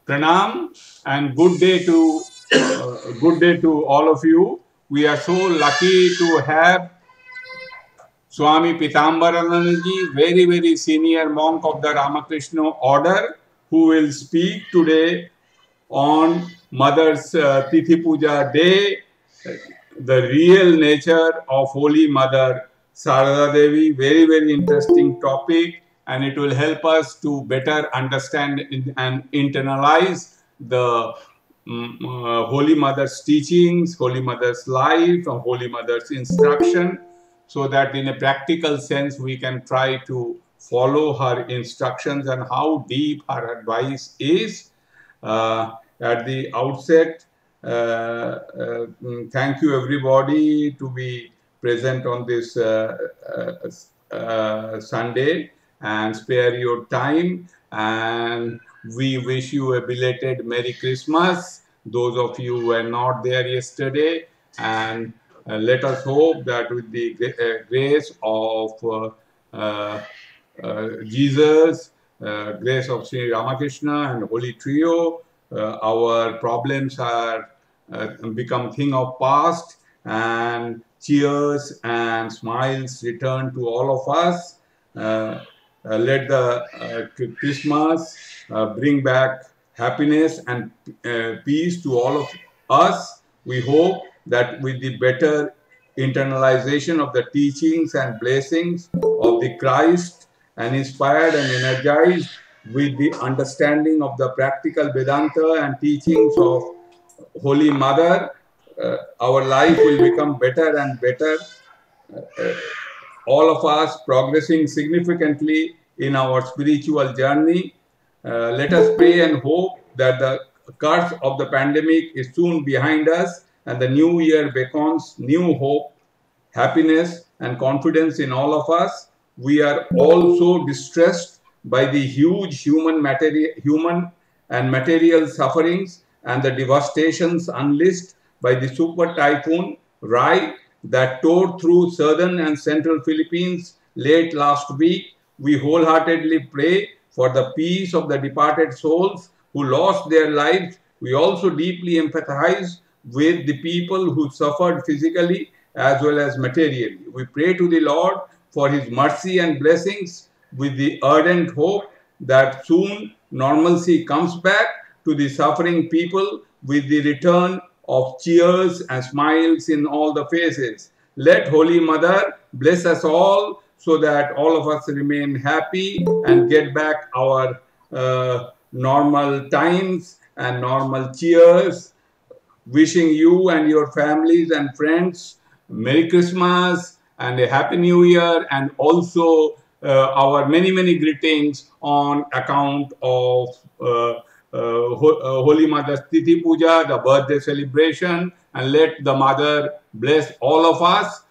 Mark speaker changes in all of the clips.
Speaker 1: Pranam and good day to all of you. We are so lucky to have Swami Pitambaranandaji, very senior monk of the Ramakrishna order, who will speak today on Mother's Tithi Puja Day, the real nature of Holy Mother Sarada Devi. Very interesting topic, and it will help us to better understand and internalize the Holy Mother's teachings, Holy Mother's life, and Holy Mother's instruction, so that in a practical sense we can try to follow her instructions and how deep her advice is. At the outset, thank you everybody to be present on this Sunday and spare your time, and we wish you a belated Merry Christmas, those of you who were not there yesterday, and let us hope that with the grace of Jesus, grace of Sri Ramakrishna and Holy Trio, our problems are become thing of past, and cheers and smiles return to all of us. Let the Christmas bring back happiness and peace to all of us. We hope that with the better internalization of the teachings and blessings of the Christ, and inspired and energized with the understanding of the practical Vedanta and teachings of Holy Mother, our life will become better and better. All of us progressing significantly in our spiritual journey. Let us pray and hope that the curse of the pandemic is soon behind us, and the new year beckons new hope, happiness, and confidence in all of us. We are also distressed by the huge human and material sufferings and the devastations unleashed by the super typhoon Rai that tore through southern and central Philippines late last week. We wholeheartedly pray for the peace of the departed souls who lost their lives. We also deeply empathize with the people who suffered physically as well as materially. We pray to the Lord for His mercy and blessings, with the ardent hope that soon normalcy comes back to the suffering people with the return of cheers and smiles in all the faces. Let Holy Mother bless us all so that all of us remain happy and get back our normal times and normal cheers. Wishing you and your families and friends Merry Christmas and a Happy New Year, and also our many greetings on account of Holy Mother's Tithi Puja, the birthday celebration, and let the Mother bless all of us.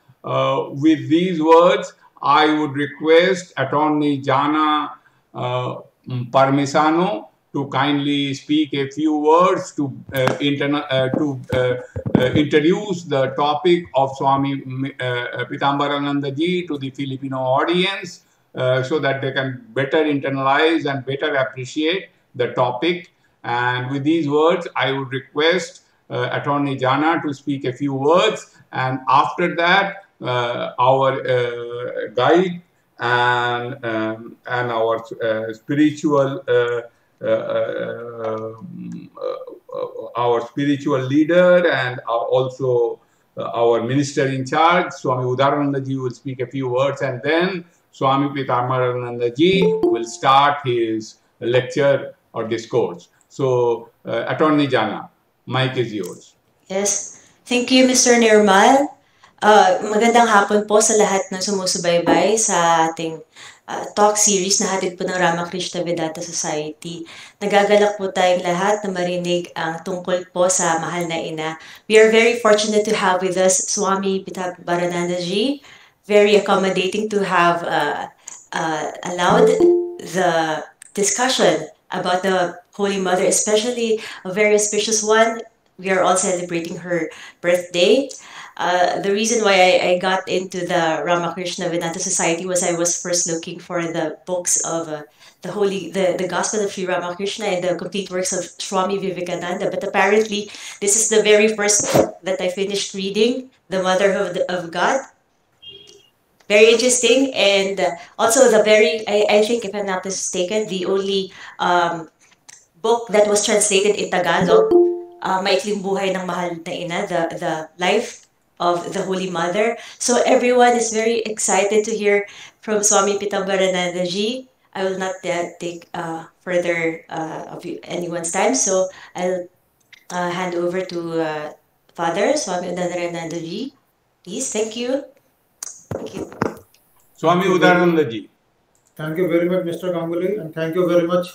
Speaker 1: With these words, I would request Attorney Jana Parmisano to kindly speak a few words to introduce the topic of Swami Pitambaranandaji to the Filipino audience, so that they can better internalize and better appreciate the topic. And with these words, I would request Attorney Jana to speak a few words, and after that, our guide and our spiritual leader, and also our minister in charge, Swami Udaranandaji, will speak a few words, and then Swami Pitambaranandaji will start his lecture or discourse. So, Attorney Jana, mic is yours.
Speaker 2: Yes. Thank you, Mr. Nirmal. Magandang hapon po sa lahat ng sumusubaybay sa ating talk series na hatid po ng Ramakrishna Vedanta Society. Nagagalak po tayong lahat na marinig ang tungkol po sa mahal na ina. We are very fortunate to have with us Swami Pitambaranandaji, very accommodating to have allowed the discussion about the Holy Mother, especially a very auspicious one. We are all celebrating her birthday. The reason why I got into the Ramakrishna Vedanta Society was I was first looking for the books of the Gospel of Sri Ramakrishna and the complete works of Swami Vivekananda. But apparently, this is the very first book that I finished reading, The Motherhood of God. Very interesting, and also I think, if I'm not mistaken, the only book that was translated in Tagalog, Maikling Buhay ng Mahal na Ina, the life of the Holy Mother. So everyone is very excited to hear from Swami Pitambarananda Ji. I will not take further of anyone's time, so I'll hand over to Father Swami Udarananda Ji. Please, thank you. Thank you.
Speaker 1: Swami Udarananda Ji.
Speaker 3: Thank you very much, Mr. Ganguly, and thank you very much,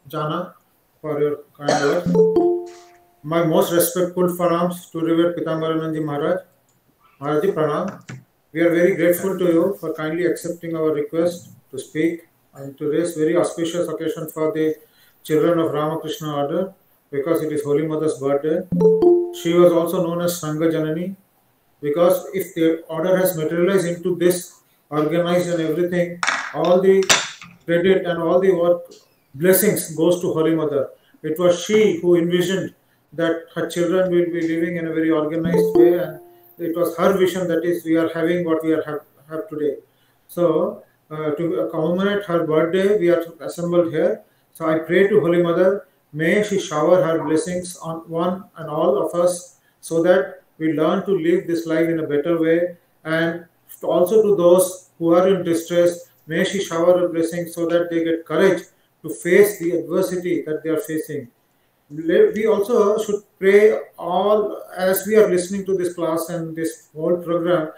Speaker 3: Jana, for your kind words. My most respectful pranams to Revered Pitambarananda Ji Maharaj. Maharaj Ji, pranam. We are very grateful to you for kindly accepting our request to speak and to raise very auspicious occasion for the children of Ramakrishna Order, because it is Holy Mother's birthday. She was also known as Sangha Janani, because if the order has materialized into this, organized and everything, all the credit and all the work blessings goes to Holy Mother. It was she who envisioned that her children will be living in a very organized way, and it was her vision that is we are having what we have today. So to commemorate her birthday, we are assembled here. So I pray to Holy Mother, may she shower her blessings on one and all of us, so that we learn to live this life in a better way. And also to those who are in distress, may she shower her blessings so that they get courage to face the adversity that they are facing. We also should pray all, as we are listening to this class and this whole program,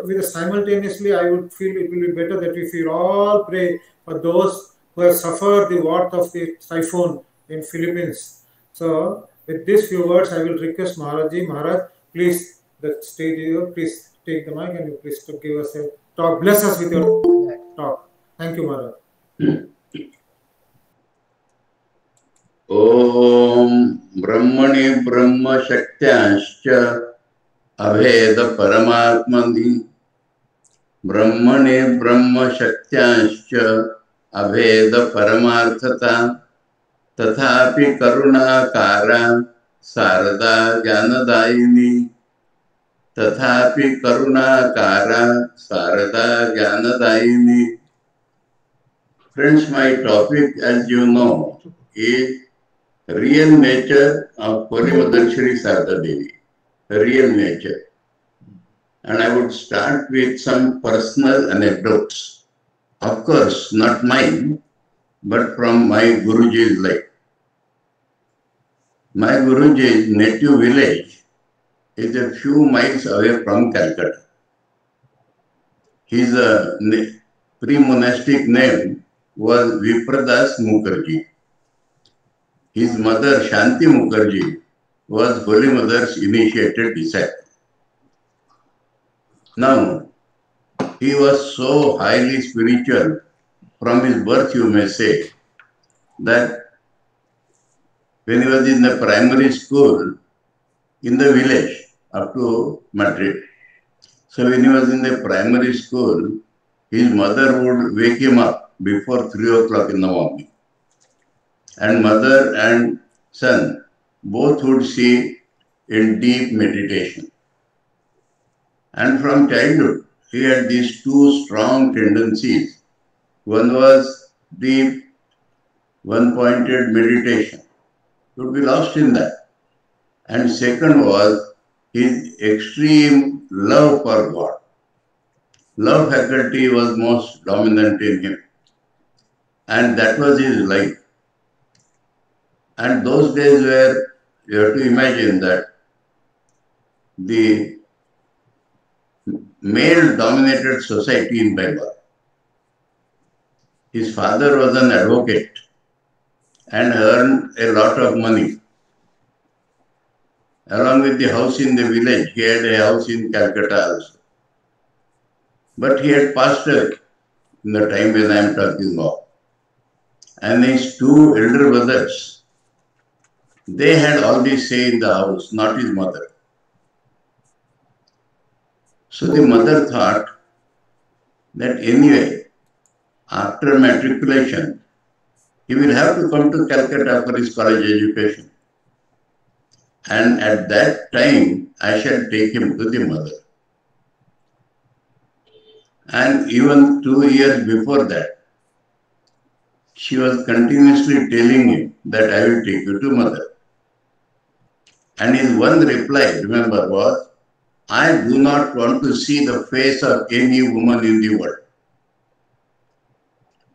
Speaker 3: with simultaneously I would feel it will be better that if we all pray for those who have suffered the wrath of the typhoon in Philippines. So with these few words, I will request Maharaji, Maharaj, please, the stage is yours, please take the mic and you please to give us a talk. Bless us with your talk. Thank you, Maharaj.
Speaker 4: Om Brahmani Brahma Shaktyascha Aveda Paramatmani Brahmani Brahma Shaktyascha Aveda Paramarthata Tathapi Karunakara Sarada Jnanadayini Tathapi Karunakara Sarada Jnanadayini. Friends, my topic, as you know, is real nature of Holy Mother Shri Sarada Devi. Real nature. And I would start with some personal anecdotes. Of course, not mine, but from my Guruji's life. My Guruji's native village is a few miles away from Calcutta. His pre-monastic name was Vipradas Mukherjee. His mother Shanti Mukherjee was Holy Mother's initiated disciple. Now, he was so highly spiritual from his birth, you may say, that when he was in the primary school in the village up to Madrid, so when he was in the primary school, his mother would wake him up before 3 o'clock in the morning. And mother and son both would sit in deep meditation. And from childhood, he had these two strong tendencies. One was deep, one-pointed meditation. He would be lost in that. And second was his extreme love for God. Love faculty was most dominant in him. And that was his life. And those days were, you have to imagine that the male-dominated society in Bengal. His father was an advocate and earned a lot of money. Along with the house in the village, he had a house in Calcutta also. But he had passed away in the time when I am talking of. And his two elder brothers, they had all the say in the house, not his mother. So the mother thought that anyway, after matriculation, he will have to come to Calcutta for his college education. And at that time, I shall take him to the mother. And even 2 years before that, she was continuously telling him that I will take you to mother. And his one reply, remember, was, I do not want to see the face of any woman in the world.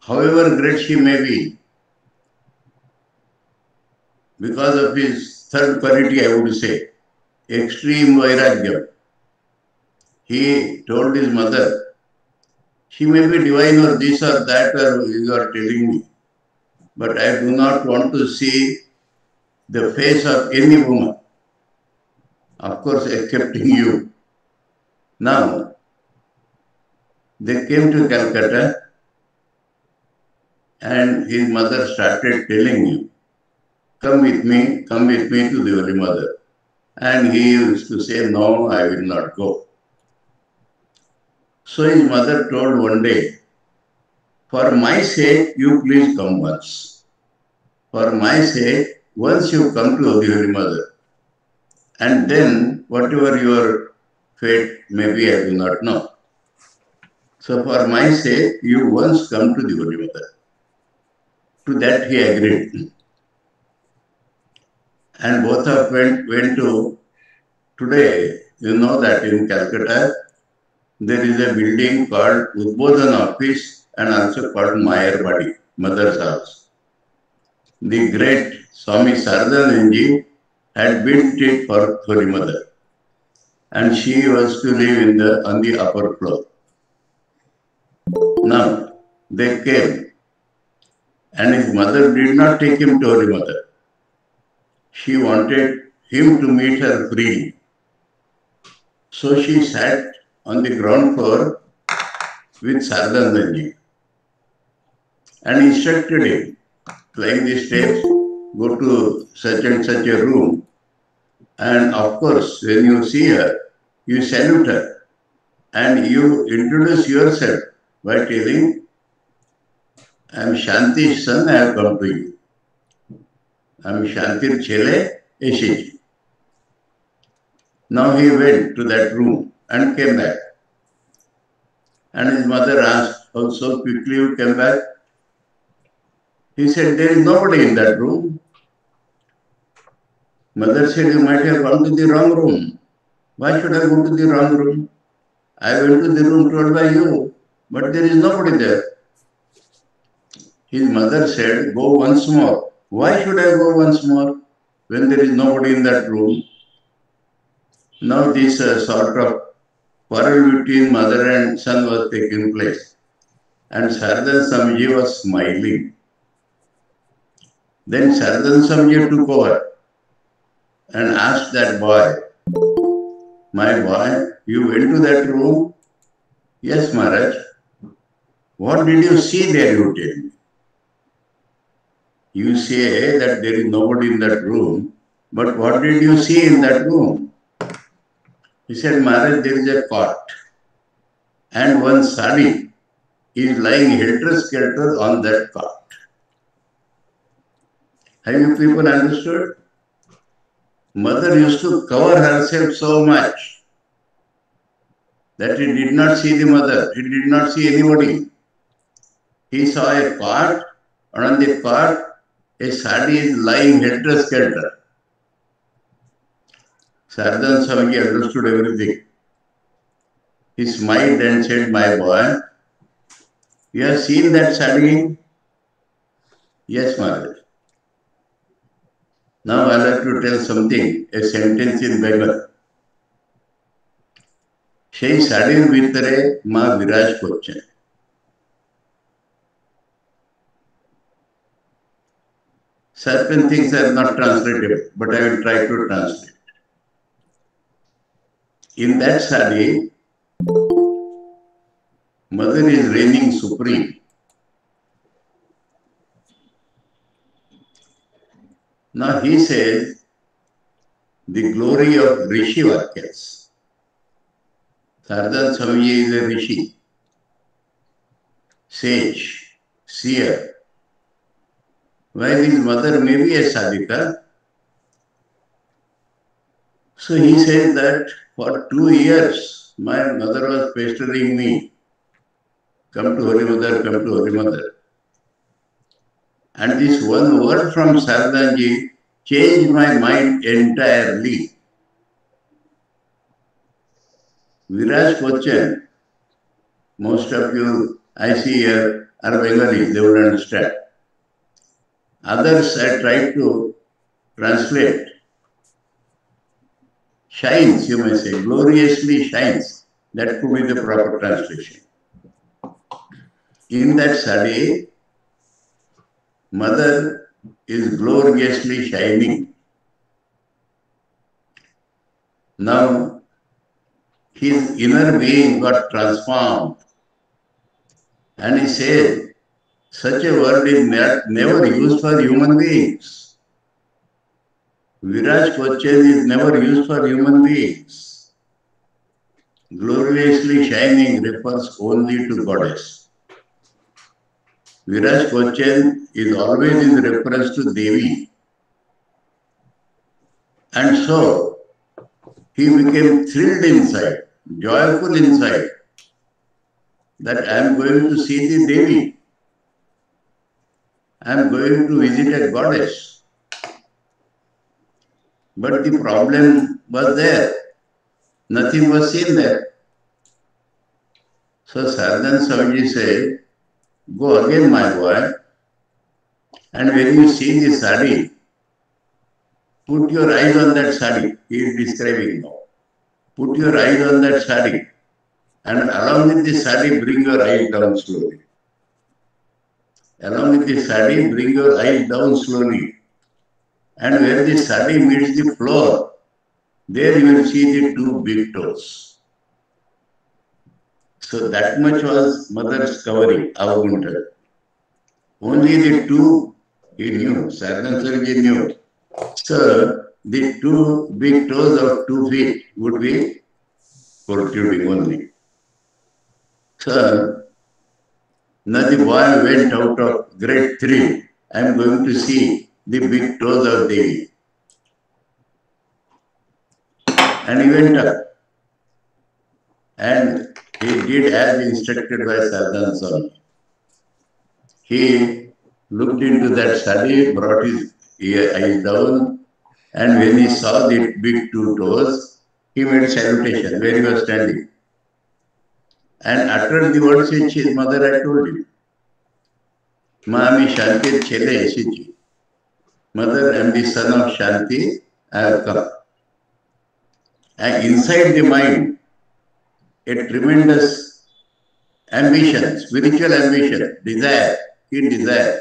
Speaker 4: However great she may be, because of his third quality, I would say, extreme vairagya, he told his mother, she may be divine or this or that, or you are telling me, but I do not want to see the face of any woman, of course, excepting you. Now, they came to Calcutta, and his mother started telling him, come with me to the Holy Mother. And he used to say, no, I will not go. So his mother told one day, for my sake, you please come once. For my sake, once you come to the Holy Mother. And then, whatever your fate may be, I do not know. So for my sake, you once come to the Holy Mother. To that he agreed. And both of them went to, today, you know that in Calcutta, there is a building called Udbodhan Office and also called Mayarbadi, Mother's House. The great Swami Saradananji had built it for Holy Mother. And she was to live on the upper floor. Now, they came, and his mother did not take him to Holy Mother. She wanted him to meet her freely. So she sat on the ground floor with Saradananji and instructed him, climb the steps, go to such and such a room, and of course, when you see her, you salute her and you introduce yourself by telling, I am Shanti's son, I have come to you. I am Shantir Chele Esheji. Now he went to that room and came back. And his mother asked, how so quickly you came back? He said, there is nobody in that room. Mother said, you might have gone to the wrong room. Why should I go to the wrong room? I went to the room told by you, but there is nobody there. His mother said, go once more. Why should I go once more when there is nobody in that room? Now this sort of quarrel between mother and son was taking place. And Saradan Swamiji was smiling. Then Saradan Swamiji took over and asked that boy, my boy, you went to that room? Yes, Maharaj. What did you see there, you tell me? You say that there is nobody in that room, but what did you see in that room? He said, Maharaj, there is a cot and one sari is lying helter-skelter on that cot. Have you people understood? Mother used to cover herself so much that he did not see the mother, he did not see anybody. He saw a cot, and on the cot, a sari is lying helter-skelter. Saradan Swamiji understood everything. He smiled and said, my boy, you have seen that sari? Yes, Maharaj. Now I'll have to tell something, a sentence in Bengal. Shei sadir vitare ma viraj kochen. Certain things are not translatable, but I will try to translate. In that sari, mother is reigning supreme. Now he says, the glory of Rishi Vakyas. Sardan Swamiji is a rishi, sage, seer. While his mother may be a sadhika, so he said that for 2 years my mother was pestering me, come to Holy Mother, come to Holy Mother. And this one word from Sardanji changed my mind entirely. Viraj Kochen, most of you I see here are Bengali, they will understand. Others I tried to translate. Shines, you may say, gloriously shines. That could be the proper translation. In that sari, mother is gloriously shining. Now, his inner being got transformed. And he said, such a word is never used for human beings. Viraj Kochen is never used for human beings. Gloriously shining refers only to goddess. Viraj Kochen is always in reference to Devi. And so, he became thrilled inside, joyful inside, that I am going to see the Devi. I am going to visit a goddess. But the problem was there. Nothing was seen there. So Sardan Swamiji said, go again, my boy, and when you see the sari, put your eyes on that sari. He is describing now. Put your eyes on that sari, and along with the sari, bring your eyes down slowly. Along with the sari, bring your eyes down slowly. And where the sari meets the floor, there you will see the 2 big toes. So that much was mother's covering, Avagunta. Only the 2 he knew, Sardan Swamiji knew. So the 2 big toes of 2 feet would be protruding only. So now the boy went out of great thrill. I am going to see the big toes of Devi. And he went up. And he did as instructed by Sardan Swamiji. He looked into that sari, brought his eyes down, and when he saw the big 2 toes, he made a salutation where he was standing. And uttered the words which his mother had told him. Mami Shanti Chele Esiji. Mother, I am the son of Shanti, I have come. And inside the mind, a tremendous ambition, spiritual ambition, desire, keen desire.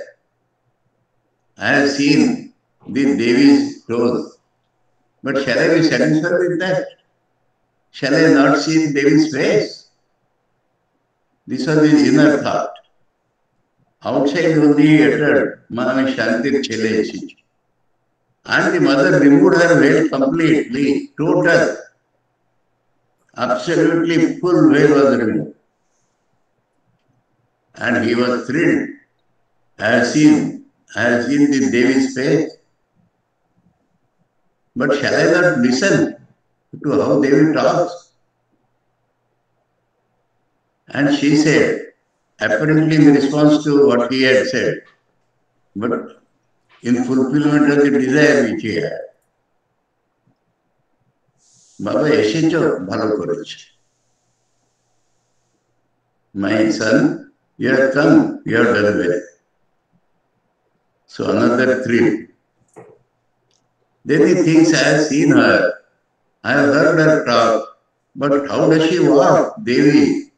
Speaker 4: I have seen the Devi's toes, but shall I be satisfied with that? Shall I not see Devi's face? This was his inner thought. Outside only he uttered, Mami Shanti Chele Esiji. And the mother removed her veil completely, total. Absolutely full veil was removed. And he was thrilled. I have seen the Devi's face. But shall I not listen to how Devi talks? And she said, apparently in response to what he had said, but in fulfillment of the desire which he had. Baba Eshecho bhalo koreche. My son, you have come, you have done well. So another thrill. Then he thinks, I have seen her, I have heard her talk, but how does she walk, Devi?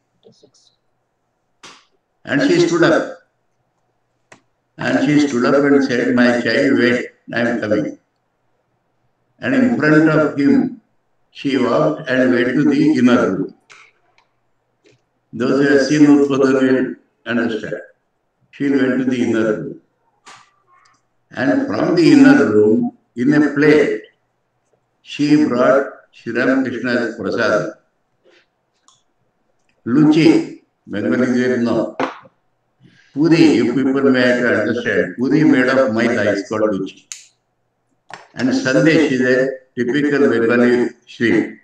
Speaker 4: And she stood up. And she stood up and said, my child, wait, I am coming. And in front of him, she walked and went to the inner room. Those who have seen Utpadana will understand. She went to the inner room. And from the inner room, in a plate, she brought Shri Ramakrishna's prasad. Luchi, Bengali there no. Puri, you people may have to understand, Puri made of maida is called Luchi. And Sandesh is a typical Bengali sweet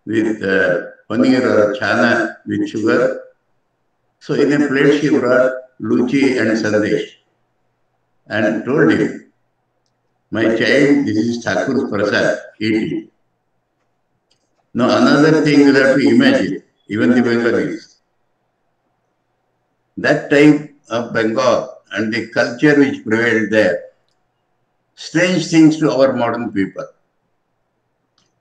Speaker 4: with paneer or chana with sugar. So in a plate she brought Luchi and Sandesh and told him, my child, this is Thakur's prasad, eat it. Now another thing you have to imagine, even the Bengalis. That type of Bengal and the culture which prevailed there, strange things to our modern people.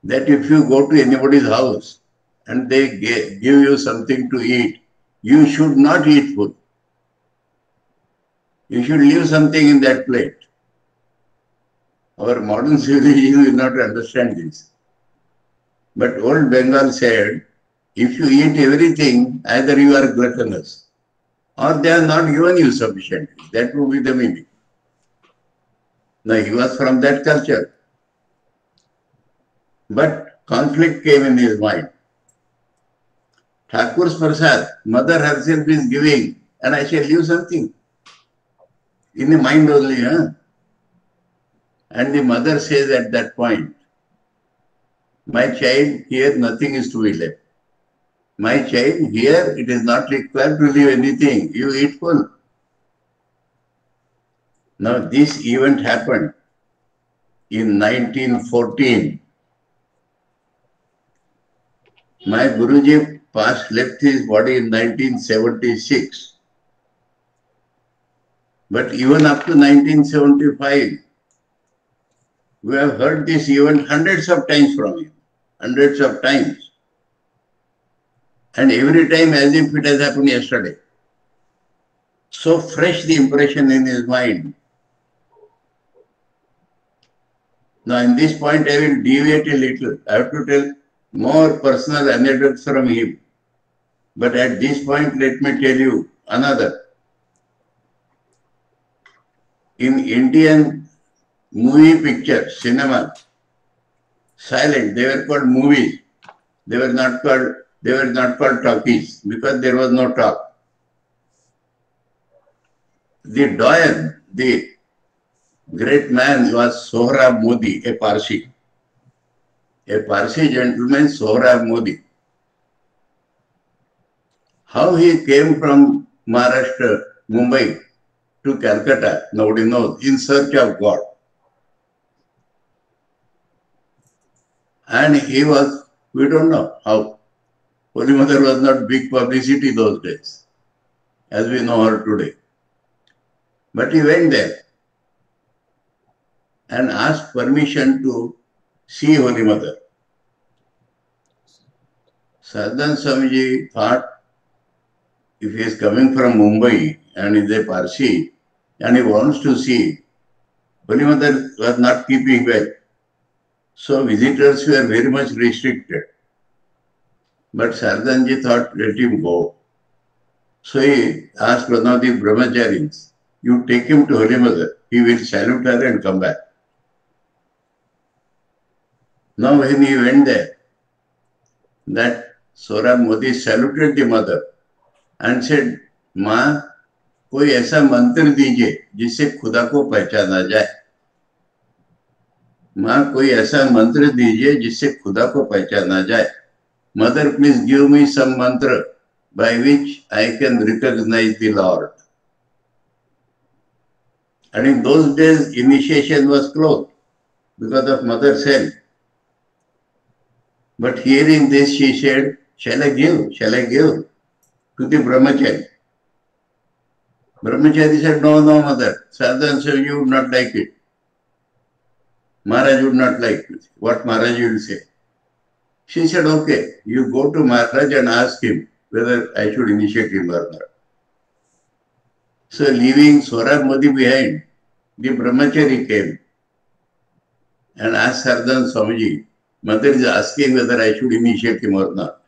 Speaker 4: That if you go to anybody's house and they give you something to eat, you should not eat food. You should leave something in that plate. Our modern civilization will not understand this. But old Bengal said, if you eat everything, either you are gluttonous or they are not given you sufficiently. That would be the meaning. Now he was from that culture. But conflict came in his mind. Thakur's prasad, mother herself is giving, and I shall leave something. In the mind only, huh? And the mother says at that point, my child, here nothing is to be left. My child, here it is not required to leave anything. You eat full. Now this event happened in 1914. My Guruji left his body in 1976. But even up to 1975, we have heard this event hundreds of times from him. Hundreds of times. And every time as if it has happened yesterday. So fresh the impression in his mind. Now in this point I will deviate a little. I have to tell more personal anecdotes from him. But at this point let me tell you another. In Indian movie pictures, cinema, silent, they were called movies. They were not called talkies because there was no talk. The doyen, the great man was Sohrab Modi, a Parsi. A Parsi gentleman, Sohrab Modi. How he came from Maharashtra, Mumbai to Calcutta, nobody knows, in search of God. And he was, we don't know how. Holy Mother was not big publicity those days, as we know her today. But he went there and asked permission to see Holy Mother. Sardan Swamiji thought, if he is coming from Mumbai and is a Parsi and he wants to see, Holy Mother was not keeping well. So visitors were very much restricted. But Sardanji thought, let him go. So he asked one of the brahmacharis, you take him to Holy Mother, he will salute her and come back. Now when he went there, that Sohrab Modi saluted the mother and said, माँ कोई ऐसा मंत्र दीजिए जिससे खुदा को पहचाना जाए. माँ कोई ऐसा मंत्र दीजिए जिससे खुदा को पहचाना जाए. Mother, please give me some mantra by which I can recognize the Lord. And in those days, initiation was closed because of mother's help. But hearing this, she said, shall I give to the brahmachari? Brahmachari said, no, mother. Sardan said, you would not like it. Maharaj would not like it. What Maharaj will say. She said, okay, you go to Maharaj and ask him whether I should initiate him or not. So leaving Sohrab Modi behind, the brahmachari came and asked Sardan Swamiji, Mother is asking whether I should initiate him or not.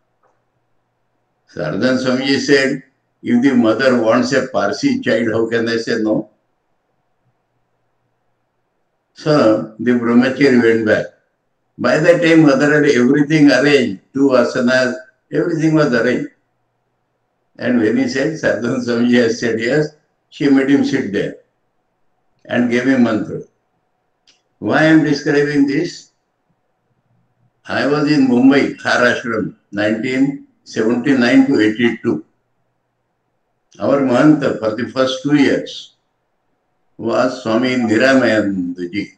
Speaker 4: Sardan Swamiji said, if the mother wants a Parsi child, how can I say no? So the brahmachari went back. By that time, mother had everything arranged, 2 asanas, everything was arranged. And when he said Sardan Swamiji has said yes, she made him sit there and gave him mantra. Why I am describing this? I was in Mumbai, Thar Ashram, 1979 to 82. Our Mahanta for the first 2 years was Swami Niramayanandaji.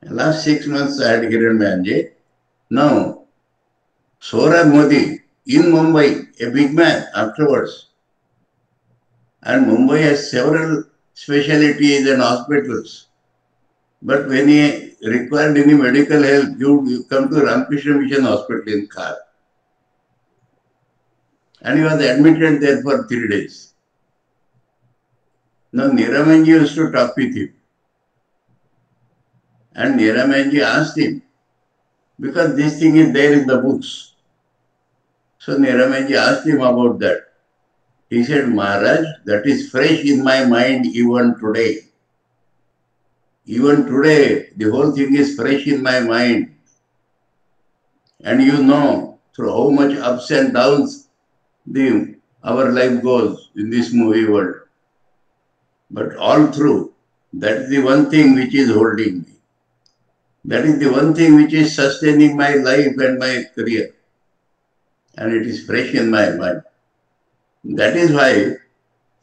Speaker 4: Last 6 months I had Hiranmayanji. Now, Saurabh Modi in Mumbai, a big man afterwards. And Mumbai has several specialties and hospitals. But when he required any medical help, you come to Ramakrishna Mission Hospital in Khar. And he was admitted there for 3 days. Now Niramayanji used to talk with him. And Niramayanji asked him, because this thing is there in the books. So Niramayanji asked him about that. He said, Maharaj, that is fresh in my mind even today. Even today, the whole thing is fresh in my mind. And you know through how much ups and downs our life goes in this movie world. But all through, that is the one thing which is holding me. That is the one thing which is sustaining my life and my career. And it is fresh in my mind. That is why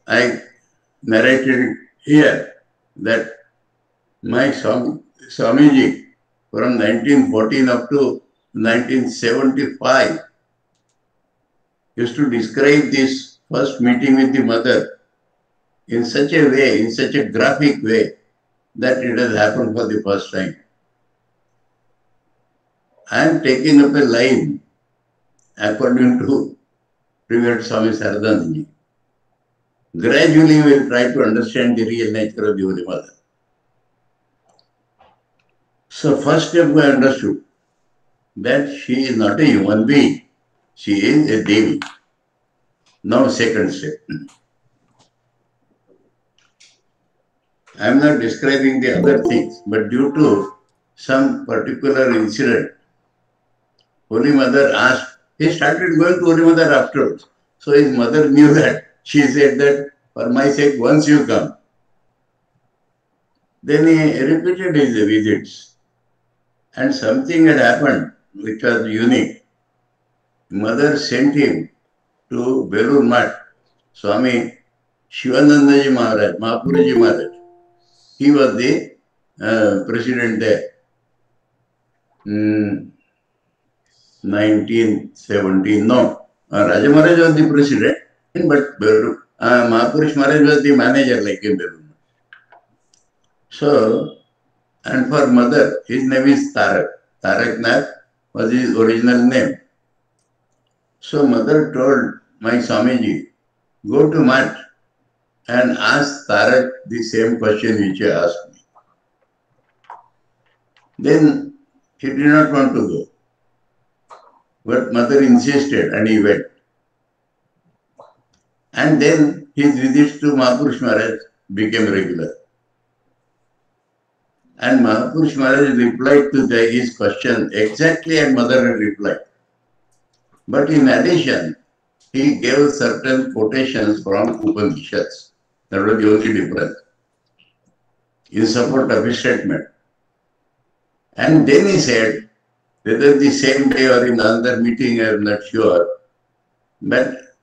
Speaker 4: I narrated here that my Swamiji from 1914 up to 1975 used to describe this first meeting with the mother in such a way, in such a graphic way, that it has happened for the first time. I am taking up a line according to Revered Swami Saradanandaji. Gradually we will try to understand the real nature of the Holy Mother. So first step we understood that she is not a human being, she is a Devi. Now second step. I am not describing the other things, but due to some particular incident, Holy Mother asked, he started going to Holy Mother afterwards. So his mother knew that. She said that, for my sake, once you come. Then he repeated his visits. And something had happened which was unique. Mother sent him to Belur Math, Swami Shivanandaji Maharaj, Mahapuruji Maharaj. He was the president there. 1917, no. Raja Maharaj was the president, but Mahapurush Maharaj was the manager like in Belur. So, and for mother, his name is Tarak. Tarak Nath was his original name. So mother told my Swamiji, go to Math and ask Tarak the same question which you asked me. Then he did not want to go. But mother insisted and he went. And then his visits to Mahapurush Maharaj became regular. And Mahapurush Maharaj replied to his question exactly as mother had replied. But in addition, he gave certain quotations from Upanishads. That was the only difference in support of his statement. And then he said, whether the same day or in another meeting, I am not sure, but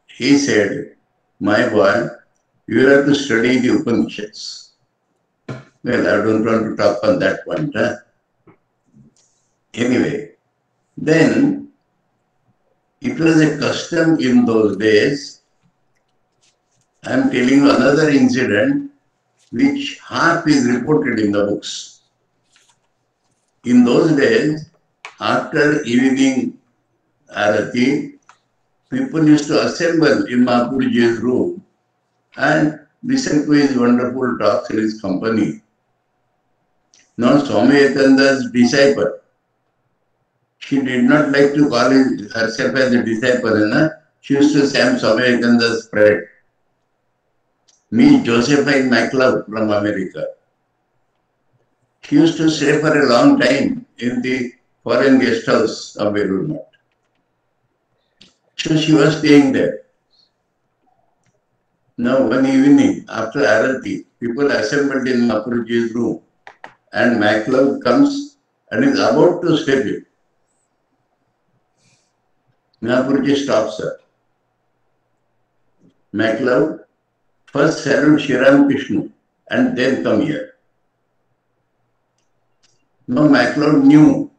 Speaker 4: he said, my boy, you have to study the Upanishads. Well, I don't want to talk on that point. Anyway, then it was a custom in those days. I am telling you another incident which half is reported in the books. In those days, after evening Arati, people used to assemble in Mahapuruji's room and listen to his wonderful talks in his company. Now Swami Vivekananda's disciple, she did not like to call herself as a disciple. She used to say, I am Swami Vivekananda's friend. Me, Josephine MacLeod from America. She used to stay for a long time in the foreign guest house of Belur Math. So she was staying there. Now one evening after Arati, people assembled in Mahaprabhuji's room, and MacLeod comes and is about to step in. Mahaprabhuji stops her. MacLeod, first salute Shri Ram Krishna and then come here. Now MacLeod knew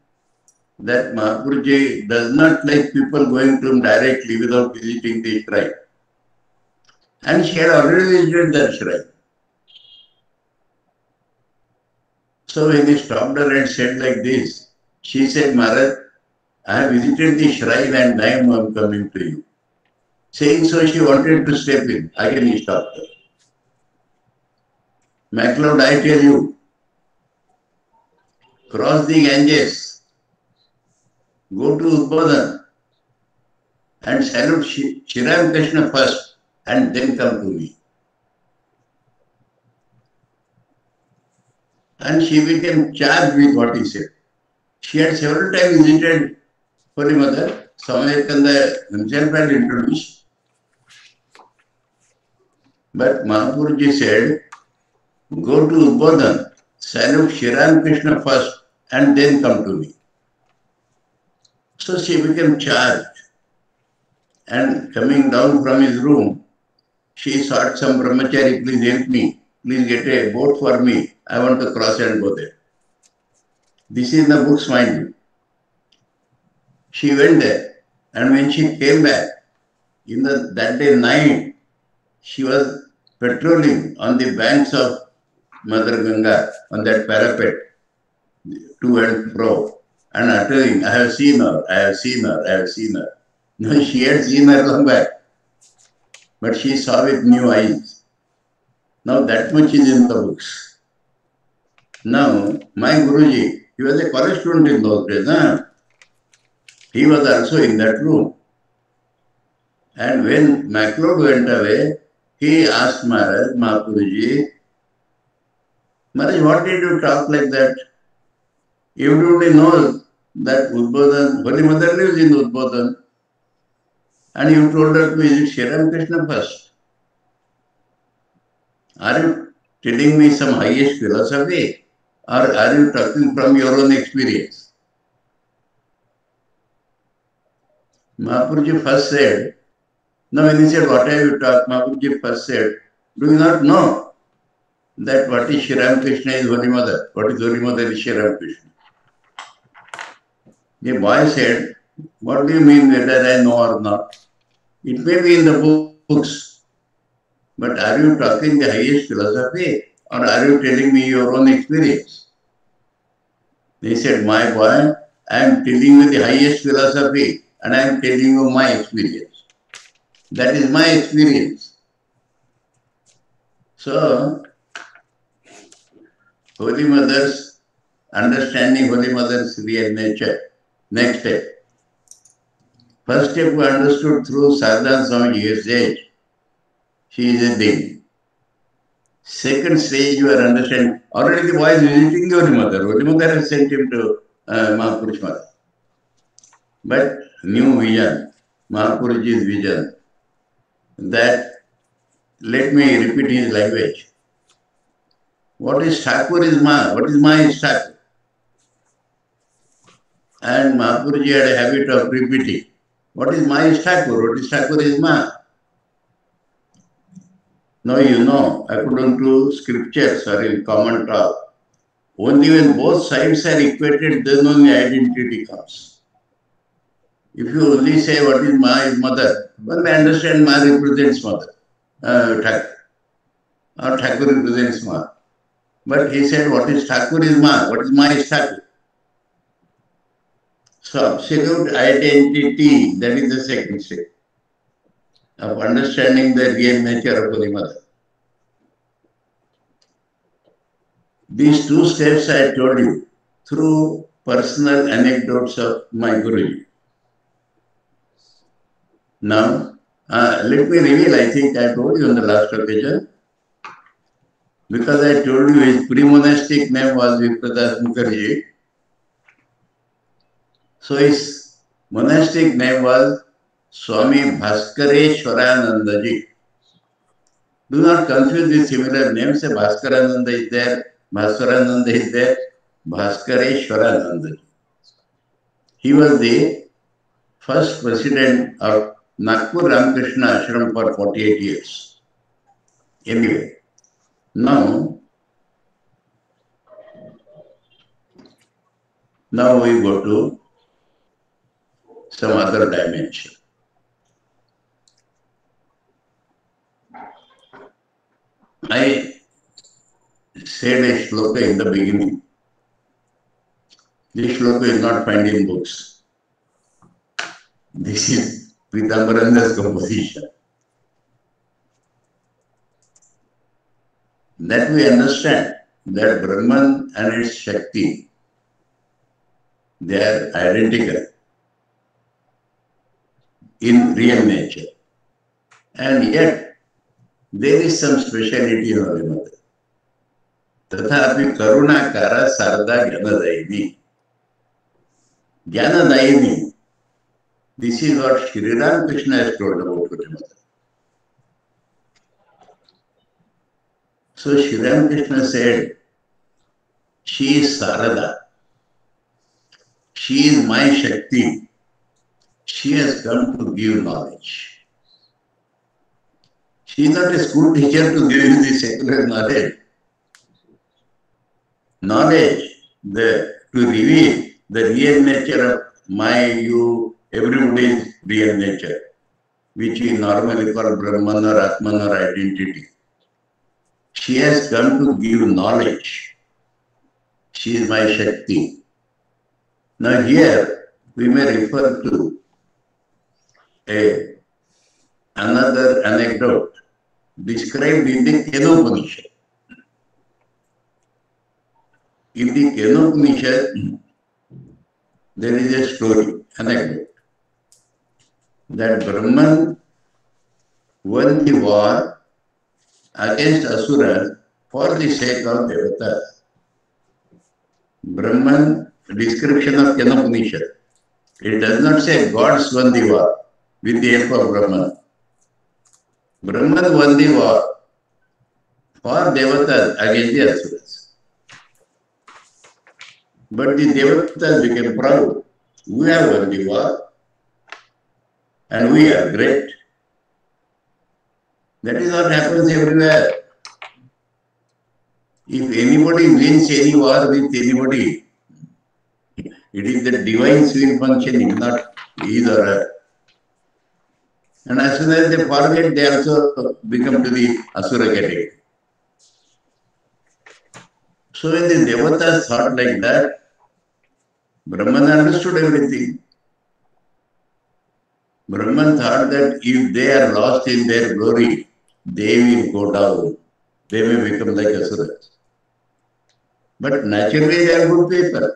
Speaker 4: that Mahaprabhuji does not like people going to him directly without visiting the shrine. And she had already visited that shrine. So when he stopped her and said like this, she said, Maharaj, I have visited the shrine and I am coming to you. Saying so, she wanted to step in. Again he stopped her. MacLeod, I tell you, cross the Ganges, go to Udbodhan and salute Shri Ram Krishna first and then come to me. And she became charged with what he said. She had several times visited Holy Mother. Swaminathananda himself had introduced. But Mahaprabhuji said, go to Udbodhan, salute Shri Ram Krishna first and then come to me. So she became charged. And coming down from his room, she sought some brahmachari, please help me, please get a boat for me. I want to cross and go there. This is in the books, mind you. She went there, and when she came back, in that day night, she was patrolling on the banks of Mother Ganga, on that parapet, to and fro, and uttering, I have seen her, I have seen her, I have seen her. No, she had seen her long back, but she saw with new eyes. Now that much is in the books. Now, my Guruji, he was a college student in those days. He was also in that room. And when MacLeod went away, he asked Maharaj, Mahaprabhuji, Maharaj, what did you talk like that? Everybody knows that Udbodhan, Holy Mother lives in Udbodhan. And you told her to visit Shri Ram Krishna first. Are you telling me some highest philosophy? Or are you talking from your own experience? Mahaprabhuji first said, now when he said, what have you talked? Mahaprabhuji first said, do you not know that what is Shri Ram Krishna is Holy Mother? What is Holy Mother is Shri Ram Krishna? The boy said, what do you mean whether I know or not? It may be in the books, but are you talking the highest philosophy or are you telling me your own experience? He said, my boy, I am telling you the highest philosophy and I am telling you my experience. That is my experience. So, Holy Mother's understanding Holy Mother's real nature. Next step. First step we understood through Sadhana Swami, he said, she is a being. Second stage you are understanding, already the boy is visiting the Holy Mother. Holy Mother has sent him to Mahapurush Mother. But new vision, Mahapurush's vision, that, let me repeat his language. What is Thakur is Ma, what is Ma is Thakur. And Mahapuruji had a habit of repeating. What is Ma is Thakur, what is Thakur is Ma. Now you know, according to scriptures or in common talk, only when both sides are equated, then only identity comes. If you only say what is Ma is mother, one may understand Ma represents mother, Thakur, or Thakur represents Ma. But he said what is Thakur is Ma, what is Ma is Thakur. So absolute identity, that is the second step of understanding the real nature of Holy Mother. These two steps I told you through personal anecdotes of my Guruji. Now, let me reveal, I think I told you on the last occasion, because I told you his pre-monastic name was Vipradas Mukherjee. So his monastic name was Swami Bhaskareshwaranandaji. Do not confuse with similar names. Bhaskarananda is there, Bhaswarananda is there, Bhaskareshwaranandaji. He was the first president of Nagpur Ramakrishna Ashram for 48 years. Anyway, now we go to some other dimension. I said a shloka in the beginning. This shloka is not found in books. This is Pitambaranda's composition. That we understand that Brahman and its Shakti, they are identical in real nature. And yet, there is some speciality in Holy Mother. Tathapi Karuna Kara Sarda Jnanadayini. Jnanadayini. This is what Sri Ramakrishna has told about Holy Mother. So Sri Ramakrishna said, she is Sarada. She is my Shakti. She has come to give knowledge. She is not a school teacher to give you the secular knowledge. Knowledge, to reveal the real nature of my, you, everybody's real nature, which we normally call Brahman or Atman or identity. She has come to give knowledge. She is my Shakti. Now here we may refer to another anecdote described in the Kenopanishad. In the Kenopanishad, there is a story, anecdote, that Brahman won the war against Asuras for the sake of Devatas. Brahman, description of Kenopanishad. It does not say gods won the war with the help of Brahman. Brahman won the war for Devatas against the Asuras. But the Devatas became proud. We have won the war and we are great. That is what happens everywhere. If anybody wins any war with anybody, it is the divine swing functioning, not his or her. And as soon as they forget, they also become to the Asura category. So when the Devatas thought like that, Brahman understood everything. Brahman thought that if they are lost in their glory, they will go down. They may become like Asuras. But naturally they are good people.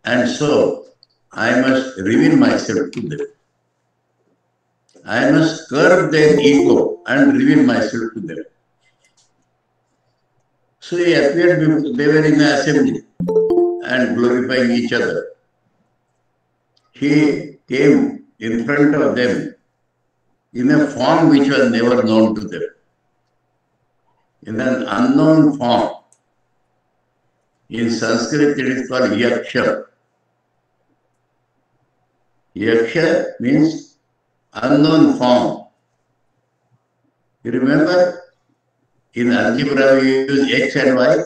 Speaker 4: And so I must reveal myself to them. I must curb their ego and reveal myself to them. So he appeared before, they were in the assembly and glorifying each other. He came in front of them in a form which was never known to them. In an unknown form. In Sanskrit it is called Yaksha. Yaksha means unknown form. You remember? In algebra we use X and Y.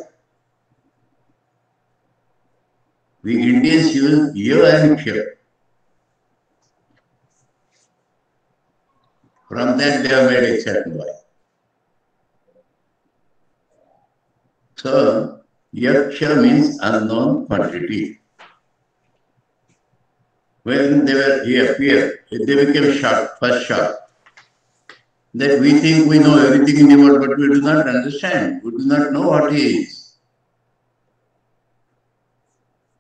Speaker 4: We Indians use Y and Ksha. From that they have made X and Y. So, Yaksha means unknown quantity. When he appeared, they became shocked, first shocked. That we think we know everything in the world, but we do not understand. We do not know what he is.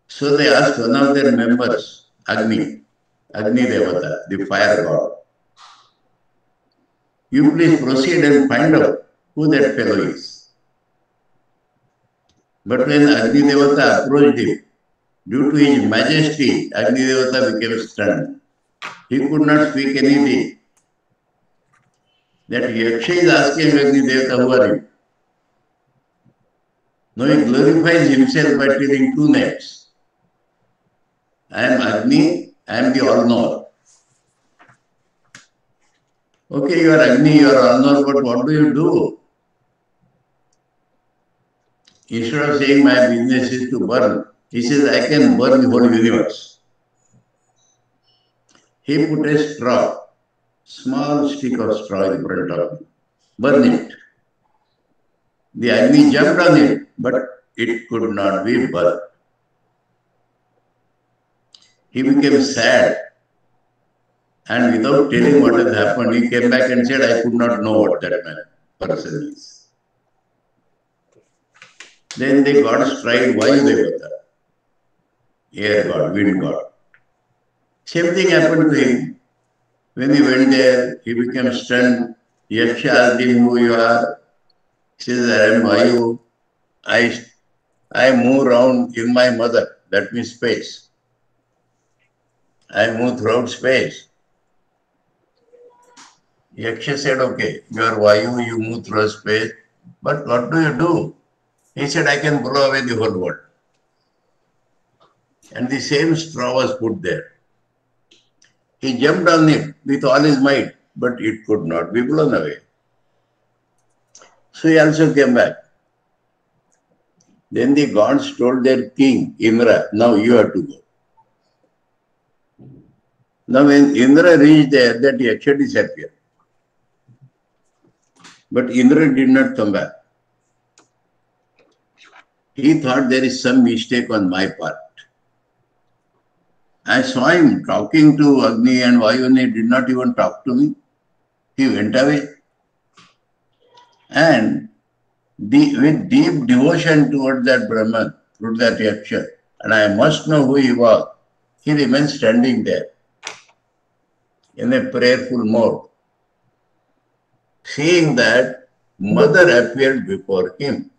Speaker 4: So they asked one of their members, Agni Devata, the fire god. You please proceed and find out who that fellow is. But when Agni Devata approached him, due to his majesty, Agni Devata became stunned. He could not speak anything. That Yaksha is asking Agni Devata, who are you? Now he glorifies himself by telling two names. I am Agni, I am the all-knower. Okay, you are Agni, you are all-knower, but what do you do? Instead of saying my business is to burn, he says I can burn the whole universe. He put a straw, small stick of straw in front of him. Burn it. The Agni jumped on it, but it could not be burned. He became sad, and without telling what had happened, he came back and said, I could not know what that person is. Then the gods tried Vayudevata, air god, wind god. Same thing happened to him. When he went there, he became stunned. Yaksha asked him who you are. He says, I am Vayu. I move around in my mother, that means space. I move throughout space. Yaksha said, okay, you are Vayu, you move through space, but what do you do? He said, I can blow away the whole world. And the same straw was put there. He jumped on it with all his might, but it could not be blown away. So he also came back. Then the gods told their king, Indra, now you have to go. Now when Indra reached there, that Yaksha disappeared. But Indra did not come back. He thought there is some mistake on my part. I saw him talking to Agni and Vayu and he did not even talk to me. He went away. And with deep devotion towards that Brahman, towards that Yaksha, and I must know who he was, he remained standing there in a prayerful mode. Seeing that, mother appeared before him.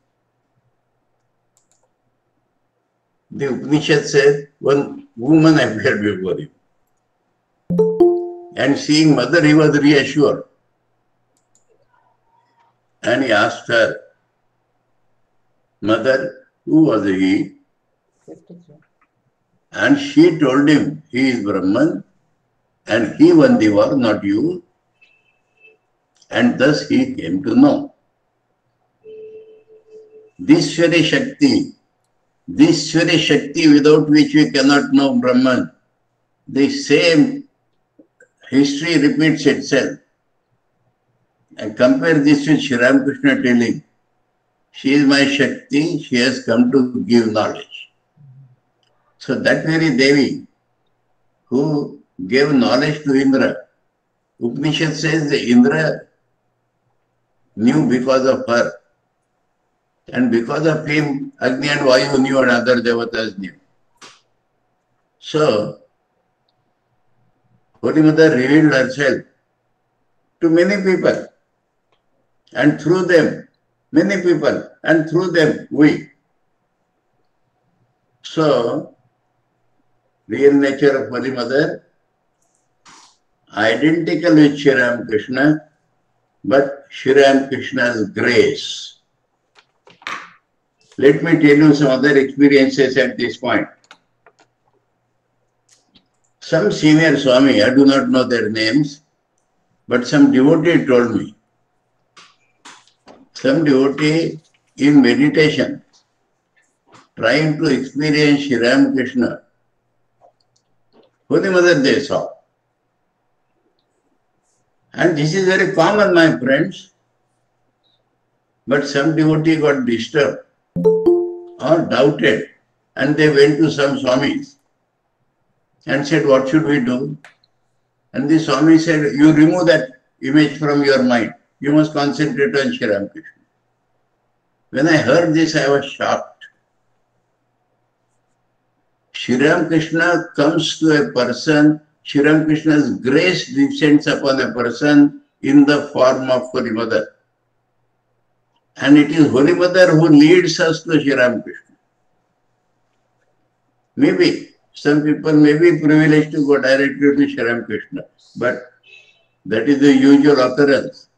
Speaker 4: The Upanishad says one woman appeared before him. And seeing mother, he was reassured. And he asked her, Mother, who was he? And she told him, he is Brahman and he won the war, not you. And thus he came to know. This very Shakti without which we cannot know Brahman, the same history repeats itself. And compare this with Sri Ramakrishna telling, she is my Shakti, she has come to give knowledge. So that very Devi who gave knowledge to Indra, Upanishad says that Indra knew because of her. And because of him, Agni and Vayu knew and other devatas knew. So, Holy Mother revealed herself to many people. And through them, many people, and through them, we. So, real nature of Holy Mother, identical with Sri Ramakrishna, but Sri Ramakrishna's grace. Let me tell you some other experiences at this point. Some senior Swami, I do not know their names, but some devotee told me. Some devotee in meditation, trying to experience Sri Ramakrishna, Holy Mother they saw. And this is very common, my friends. But some devotee got disturbed or doubted, and they went to some Swamis and said, what should we do? And the Swami said, you remove that image from your mind. You must concentrate on Sri Ramakrishna. When I heard this, I was shocked. Sri Ramakrishna comes to a person, Sri Ramakrishna's grace descends upon a person in the form of Holy Mother. And it is Holy Mother who leads us to Sri Ramakrishna. Maybe Some people may be privileged to go directly to Shri Ramakrishna, but that is the usual occurrence.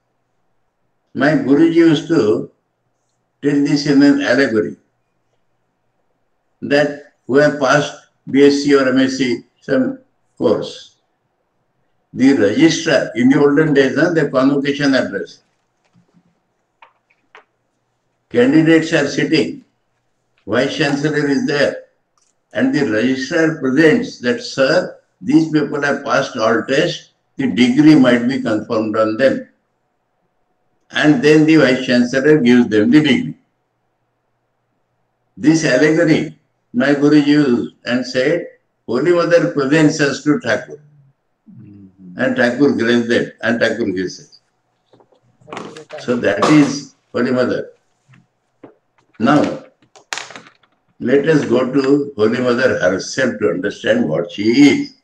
Speaker 4: My Guruji used to tell this in an allegory, that who have passed BSc or MSc, some course, the registrar, in the olden days, the convocation address, candidates are sitting, Vice Chancellor is there, and the registrar presents that, sir, these people have passed all tests, the degree might be confirmed on them. And then the Vice Chancellor gives them the degree. This allegory, my Guruji used and said, Holy Mother presents us to Thakur. And Thakur grants them, and Thakur gives us. So that is Holy Mother. Now, let us go to Holy Mother herself to understand what she is.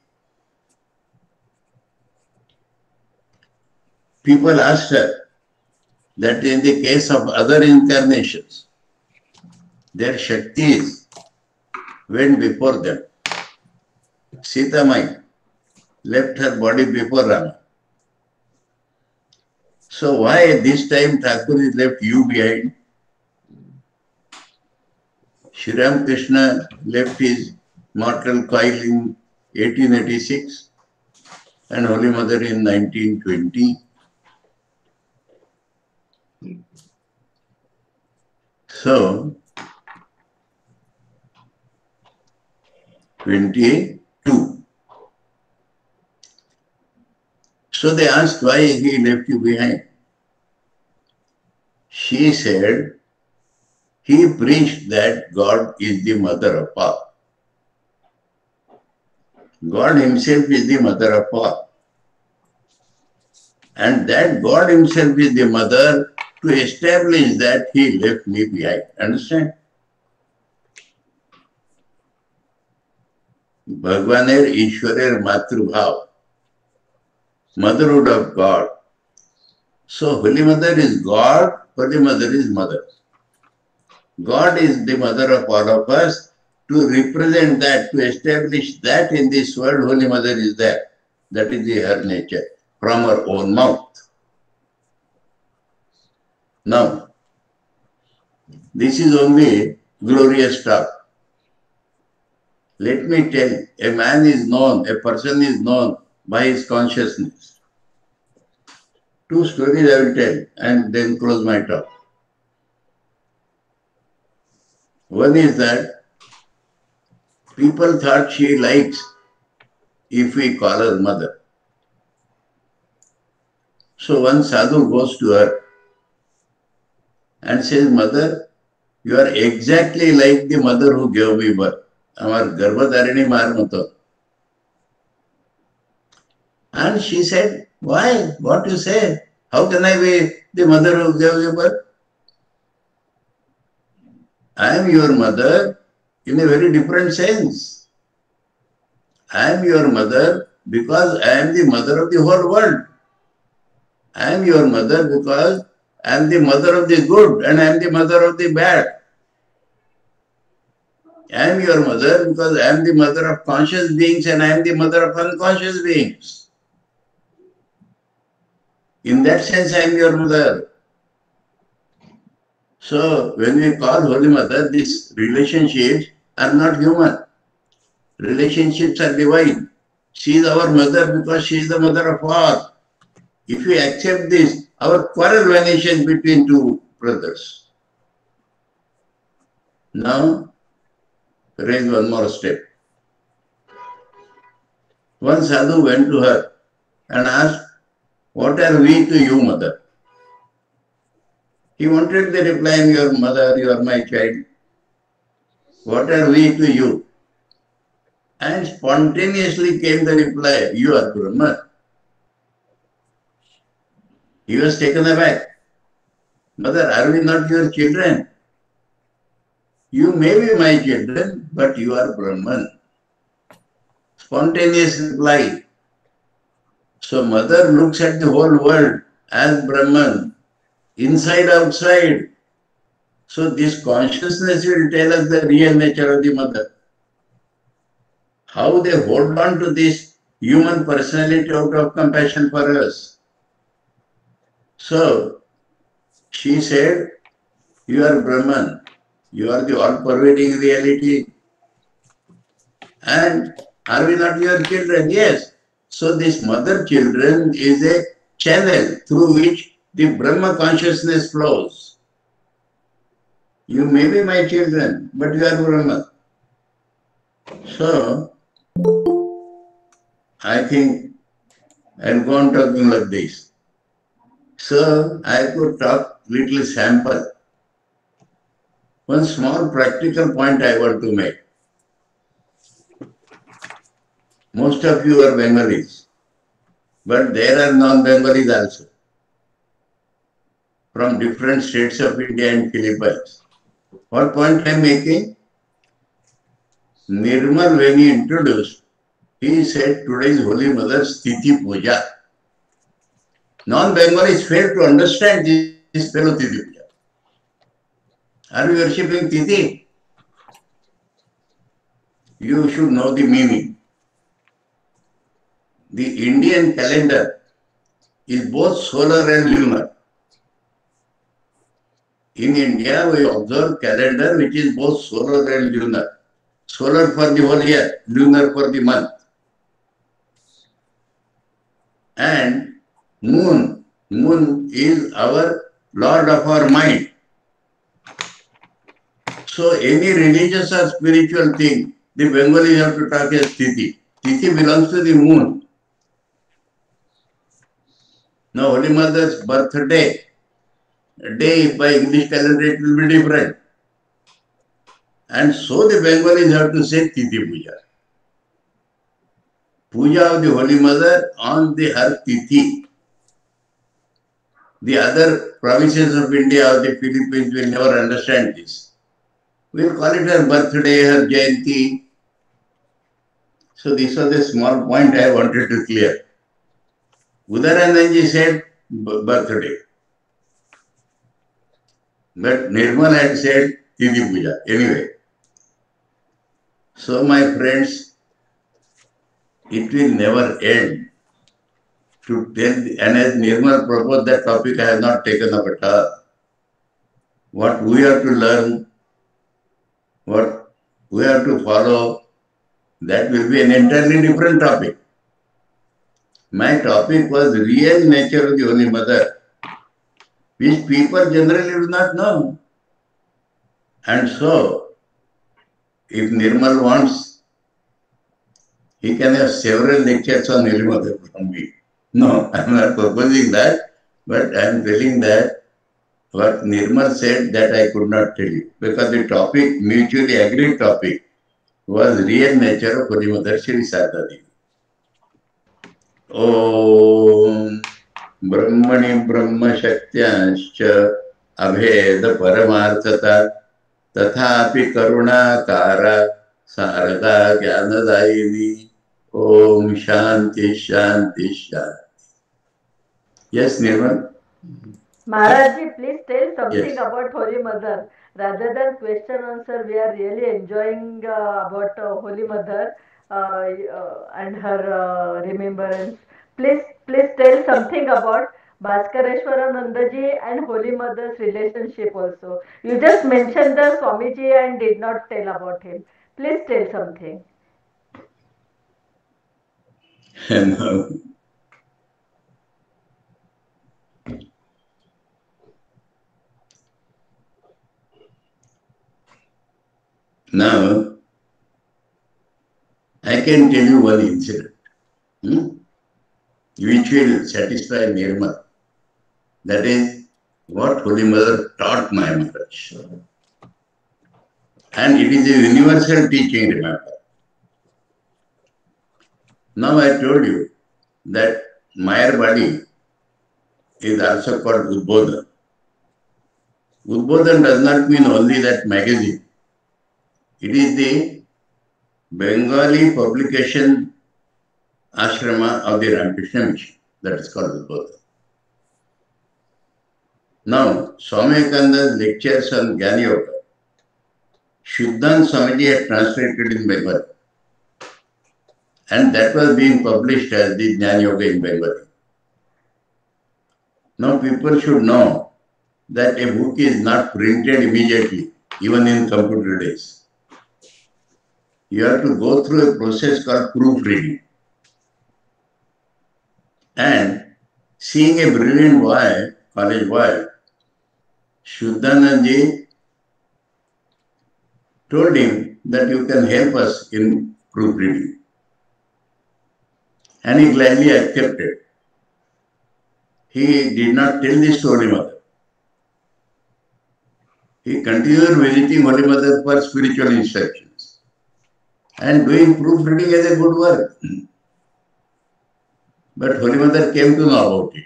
Speaker 4: People asked her that in the case of other incarnations, their Shaktis went before them. Sita Mai left her body before Rama. So why this time Thakur is left you behind? Shri Ramakrishna left his mortal coil in 1886 and Holy Mother in 1920. So, 22. So they asked why he left you behind. She said, he preached that God is the mother of all. God himself is the mother of all. And that God himself is the mother, to establish that he left me behind. Understand? Bhagwaner Ishwarer Matrubhav, motherhood of God. So Holy Mother is God, Holy Mother is mother. God is the mother of all of us. To represent that, to establish that in this world, Holy Mother is there. That is her nature, from her own mouth. Now, this is only glorious talk. Let me tell, a man is known, a person is known by his consciousness. Two stories I will tell and then close my talk. One is that people thought she likes if we call her mother. So one sadhu goes to her and says, Mother, you are exactly like the mother who gave me birth. Amar garbhadharini maar mato. And she said, why? What you say? How can I be the mother who gave you birth? I am your mother in a very different sense. I am your mother because I am the mother of the whole world. I am your mother because I am the mother of the good and I am the mother of the bad. I am your mother because I am the mother of conscious beings and I am the mother of unconscious beings. In that sense, I am your mother. So, when we call Holy Mother, these relationships are not human. Relationships are divine. She is our mother because she is the mother of all. If we accept this, our quarrel vanishes between two brothers. Now, raise one more step. One sadhu went to her and asked, what are we to you, mother? He wanted the reply, I am your mother, you are my child. What are we to you? And spontaneously came the reply, you are Brahman. He was taken aback. Mother, are we not your children? You may be my children, but you are Brahman. Spontaneous reply. So mother looks at the whole world as Brahman, inside, outside. So this consciousness will tell us the real nature of the mother. how they hold on to this human personality out of compassion for us. So, she said, you are Brahman, you are the all-pervading reality. And are we not your children? Yes. So this mother children is a channel through which the Brahma consciousness flows. You may be my children, but you are Brahma. So, I think I'll go on talking like this. So, I could talk little sample. One small practical point I want to make. Most of you are Bengalis, but there are non-Bengalis also from different states of India and Philippines. What point I am making? Nirmal, when he introduced, he said today's Holy Mother's Tithi Puja. Non-Bengalis fail to understand this fellow Tithi Puja. Are we worshipping Tithi? You should know the meaning. The Indian calendar is both solar and lunar. In India, we observe calendar which is both solar and lunar. Solar for the whole year, lunar for the month. And moon is our lord of our mind. So any religious or spiritual thing, the Bengalis have to talk as Tithi. Tithi belongs to the moon. Now, Holy Mother's birthday, day by English calendar, it will be different. And so the Bengalis have to say Tithi Puja. Puja of the Holy Mother on the her Tithi. The other provinces of India or the Philippines will never understand this. We will call it her birthday, her Jayanti. So this was a small point I wanted to clear. Udarananji said birthday. But Nirmal had said Tithi Puja. Anyway. So my friends, it will never end to tell, and as Nirmal proposed that topic, I have not taken up at all. What we have to learn, what we have to follow, that will be an entirely different topic. My topic was real nature of the Holy Mother, which people generally do not know. And so, if Nirmal wants, he can have several lectures on Holy Mother from me. No, I am not proposing that, but I am telling that what Nirmal said that I could not tell you, because the topic, mutually agreed topic, was real nature of Holy Mother Shri Sarada Devi. Om Brahmani Brahma Shaktyanscha Abheda Paramarthata Tathapi Karunakara Sarada Jnanadayini. Om Shanti Shanti Shanti. Yes, Nirmal?
Speaker 5: Maharajji, please tell something
Speaker 4: Yes.
Speaker 5: about Holy Mother. Rather than question answer, we are really enjoying about Holy Mother and her remembrance. Please tell something about Bhaskareshwara Nandaji and Holy Mother's relationship also. You just mentioned the Swamiji and did not tell about him. Please tell something.
Speaker 4: No. Now, I can tell you one incident, which will satisfy Nirmal. That is what Holy Mother taught my Maharaj. And it is a universal teaching, remember. Now I told you that Mayar body is also called Udbodhan. Udbodhan does not mean only that magazine. It is the Bengali publication ashrama of the Ramakrishna Mission that is called Udbodhan. Now, Swami Vivekananda's lectures on Jnana Yoga, Shuddhan Swamiji had translated in Bengali. and that was being published as the Jnana Yoga in Bengali. Now people should know that a book is not printed immediately, even in computer days. You have to go through a process called proofreading. And seeing a brilliant boy, college boy, Shuddhananji told him that you can help us in proofreading. And he gladly accepted. He did not tell this to Holy Mother. He continued visiting Holy Mother for spiritual instructions and doing proofreading as a good work. But Holy Mother came to know about it.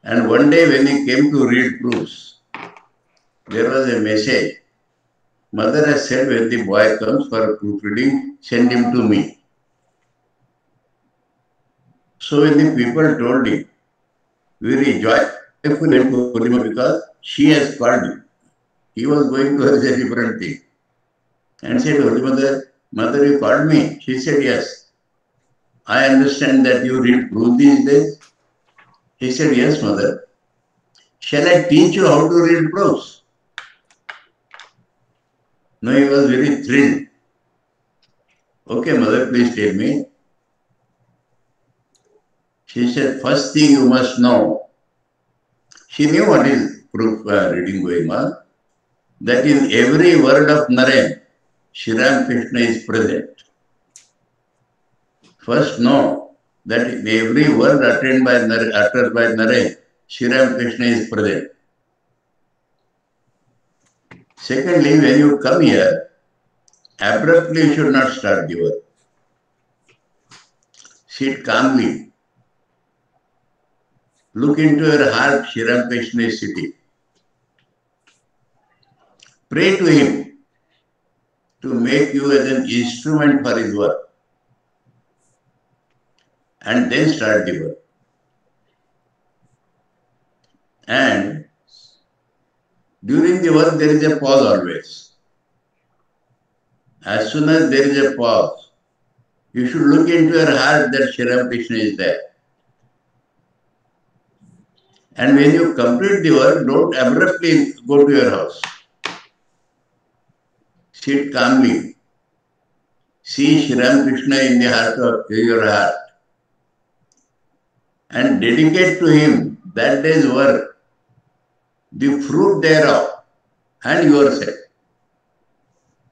Speaker 4: And one day when he came to read proofs, there was a message. Mother has said when the boy comes for proofreading, send him to me. So when the people told him, very joyfully went to Holy Mother because she has called him. He was going to a different thing. And said, Holy Mother, Mother, you called me? She said, yes. I understand that you read proof these days. He said, yes, Mother. Shall I teach you how to read proofs? No, he was very thrilled. Okay, Mother, please tell me. She said, first thing you must know. She knew what is proof reading going on. That in every word of Naren, Shri Ram Krishna is present. First know that in every word uttered by Naren, Shri Ram Krishna is present. Secondly, when you come here, abruptly you should not start the word. Sit calmly. Look into your heart, Shri Ram Krishna is sitting. Pray to him to make you as an instrument for his work. And then start the work. And during the work, there is a pause always. As soon as there is a pause, you should look into your heart that Shri Ram Krishna is there. And when you complete the work, don't abruptly go to your house. Sit calmly. See Shri Ram Krishna in the heart of your heart. And dedicate to him that day's work, the fruit thereof, and yourself.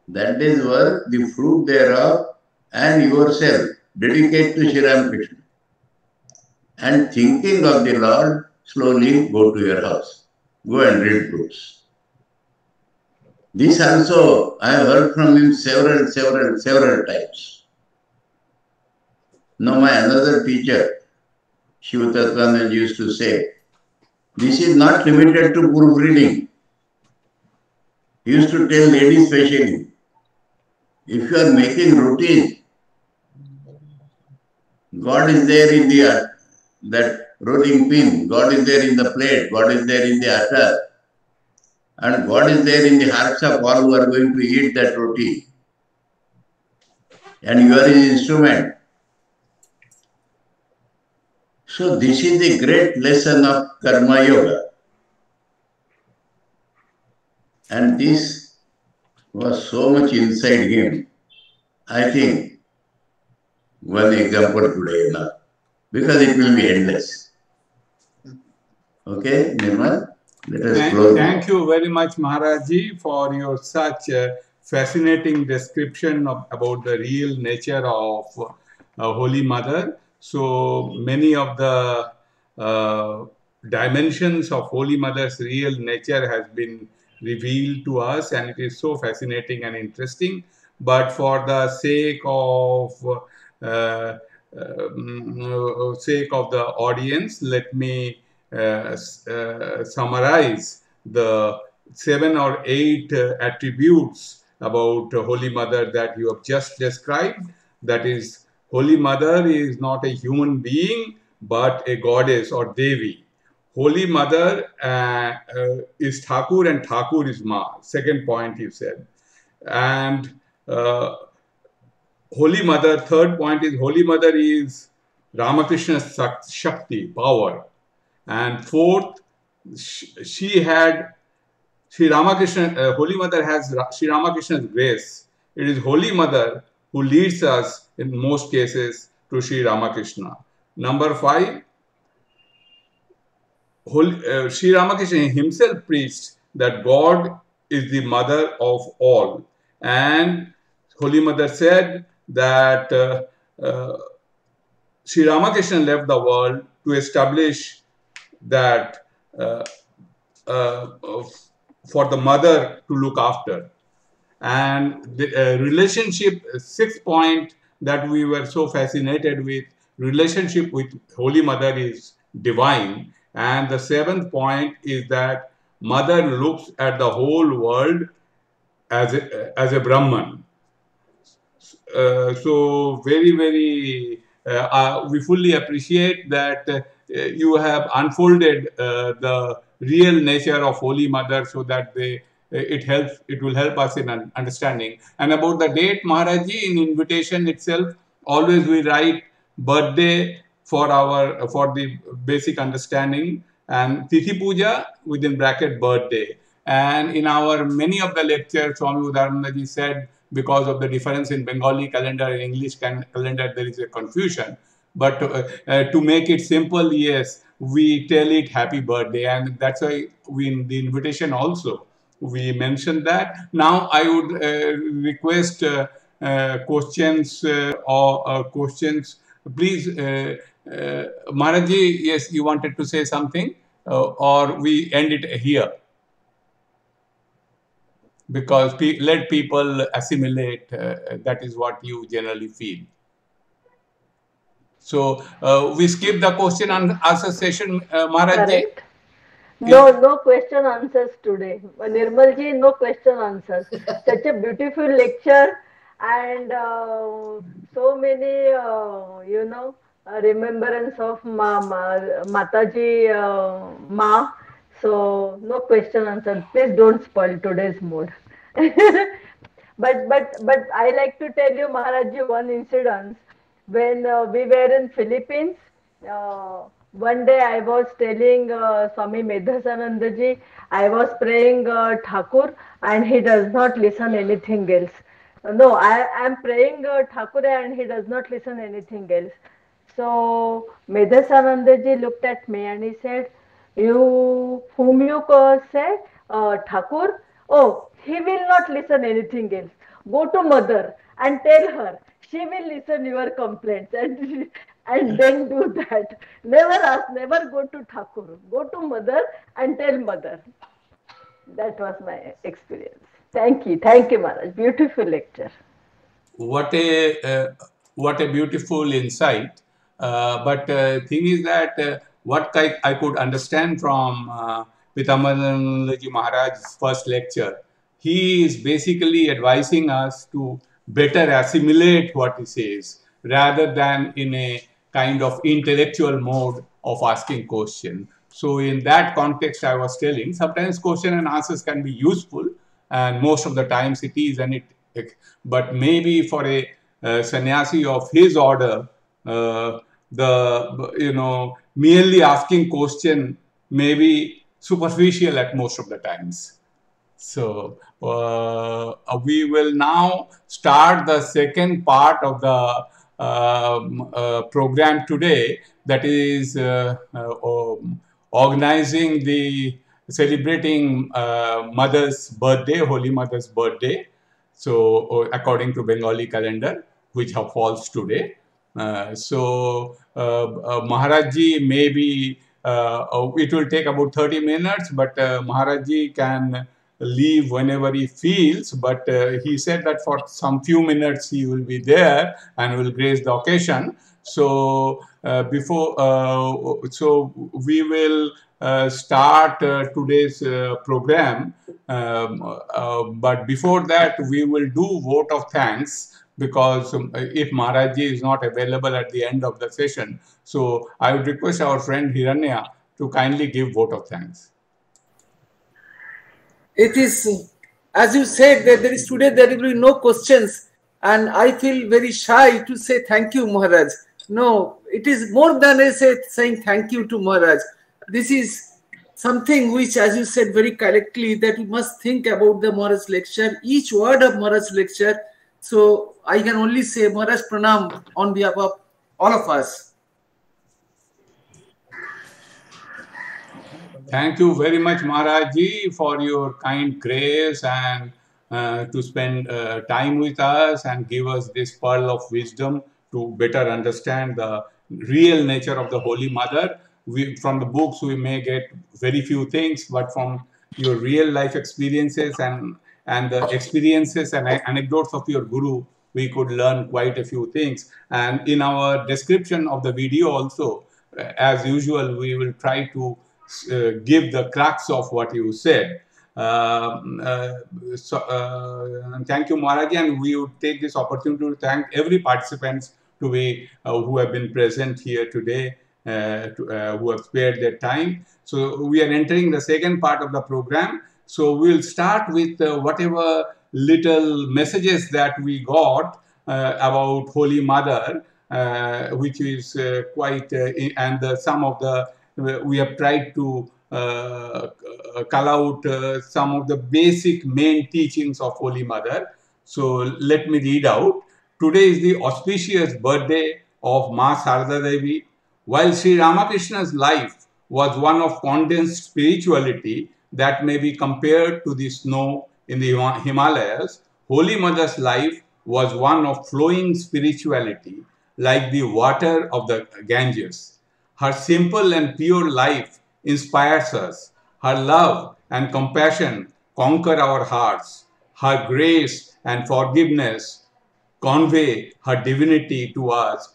Speaker 4: That day's work, the fruit thereof, and yourself. Dedicate to Shri Ram Krishna. And thinking of the Lord, slowly go to your house. Go and read proofs. This also I have heard from him several times. Now my another teacher, Shiva Tattvananda used to say, this is not limited to proofreading. He used to tell ladies especially, if you are making rotis, God is there in that rolling pin, God is there in the plate, God is there in the atar, and God is there in the hearts of all who are going to eat that roti. And you are his instrument. So this is the great lesson of Karma Yoga. And this was so much inside him. I think one example today enough, because it will be endless. Okay, Nirmal, let us close.
Speaker 1: Thank you very much, Maharaji, for your such fascinating description about the real nature of Holy Mother. So many of the dimensions of Holy Mother's real nature has been revealed to us, and it is so fascinating and interesting. But for the sake of the audience, let me summarize the 7 or 8 attributes about Holy Mother that you have just described. That is, Holy Mother is not a human being, but a goddess or Devi. Holy Mother is Thakur and Thakur is Ma. Second point you said. And Holy Mother, third point is Holy Mother is Ramakrishna's Shakti, power. And fourth, she had Sri Ramakrishna, Holy Mother has Sri Ramakrishna's grace. It is Holy Mother who leads us in most cases to Sri Ramakrishna. Number 5, Sri Ramakrishna himself preached that God is the mother of all. And Holy Mother said that Sri Ramakrishna left the world to establish that for the mother to look after. And the relationship, 6th point that we were so fascinated with, relationship with Holy Mother is divine. And the 7th point is that Mother looks at the whole world as a Brahman. So very, very, we fully appreciate that you have unfolded the real nature of Holy Mother so that it will help us in understanding. And about the date, Maharajji, in invitation itself, always we write birthday for the basic understanding, and Tithi Puja within bracket birthday. And in our many of the lectures, Swami Udaranandaji said, because of the difference in Bengali calendar and English calendar, there is a confusion. But to make it simple, yes, we tell it happy birthday. And that's why in the invitation also, we mentioned that. Now I would request questions or questions. Please, Maharajji, yes, you wanted to say something, or we end it here? Because let people assimilate, that is what you generally feel. So we skip the question and answer session, Maharajji.
Speaker 5: No question answers today. Nirmalji, no question answers. Such a beautiful lecture and so many, remembrance of Mataji Ma. So no question answered. Please don't spoil today's mood. But I like to tell you, Maharajji, one incident. When we were in Philippines, one day I was telling Swami Medhasanandaji, I was praying Thakur and he does not listen anything else. No, I am praying Thakur and he does not listen anything else. So Medhasanandaji looked at me and he said, whom you said, Thakur? Oh, he will not listen anything else. Go to mother and tell her. She will listen your complaints and then do that. Never ask, never go to Thakur. Go to mother and tell mother. That was my experience. Thank you, Maharaj. Beautiful lecture.
Speaker 1: What a beautiful insight. But thing is that what I could understand from Pitamaranandaji Maharaj's first lecture, he is basically advising us to better assimilate what he says rather than in a kind of intellectual mode of asking question. So in that context, I was telling, sometimes question and answers can be useful, and most of the times it is, but maybe for a sannyasi of his order, merely asking question may be superficial at most of the times. So we will now start the second part of the program today, that is organizing celebrating Mother's birthday, Holy Mother's birthday. So according to Bengali calendar, which falls today. Maharajji, maybe it will take about 30 minutes, but Maharajji can leave whenever he feels, but he said that for some few minutes he will be there and will grace the occasion. So we will start today's program, but before that we will do vote of thanks, because if Maharajji is not available at the end of the session, so I would request our friend Hiranya to kindly give vote of thanks.
Speaker 6: It is, as you said, that there will be no questions. And I feel very shy to say thank you, Maharaj. No, it is more than saying thank you to Maharaj. This is something which, as you said very correctly, that we must think about the Maharaj lecture, each word of Maharaj lecture. So I can only say Maharaj Pranam on behalf of all of us.
Speaker 1: Thank you very much, Maharaj Ji, for your kind grace and to spend time with us and give us this pearl of wisdom to better understand the real nature of the Holy Mother. From the books, we may get very few things, but from your real life experiences and the experiences and anecdotes of your Guru, we could learn quite a few things. And in our description of the video also, as usual, we will try to give the crux of what you said. Thank you, Maharaj, and we would take this opportunity to thank every participant who have been present here today, who have spared their time. So we are entering the second part of the program. So we'll start with whatever little messages that we got about Holy Mother, which is quite, and some of the we have tried to cull out some of the basic main teachings of Holy Mother. So let me read out. Today is the auspicious birthday of Ma Sarada Devi. While Sri Ramakrishna's life was one of condensed spirituality that may be compared to the snow in the Himalayas, Holy Mother's life was one of flowing spirituality like the water of the Ganges. Her simple and pure life inspires us. Her love and compassion conquer our hearts. Her grace and forgiveness convey her divinity to us.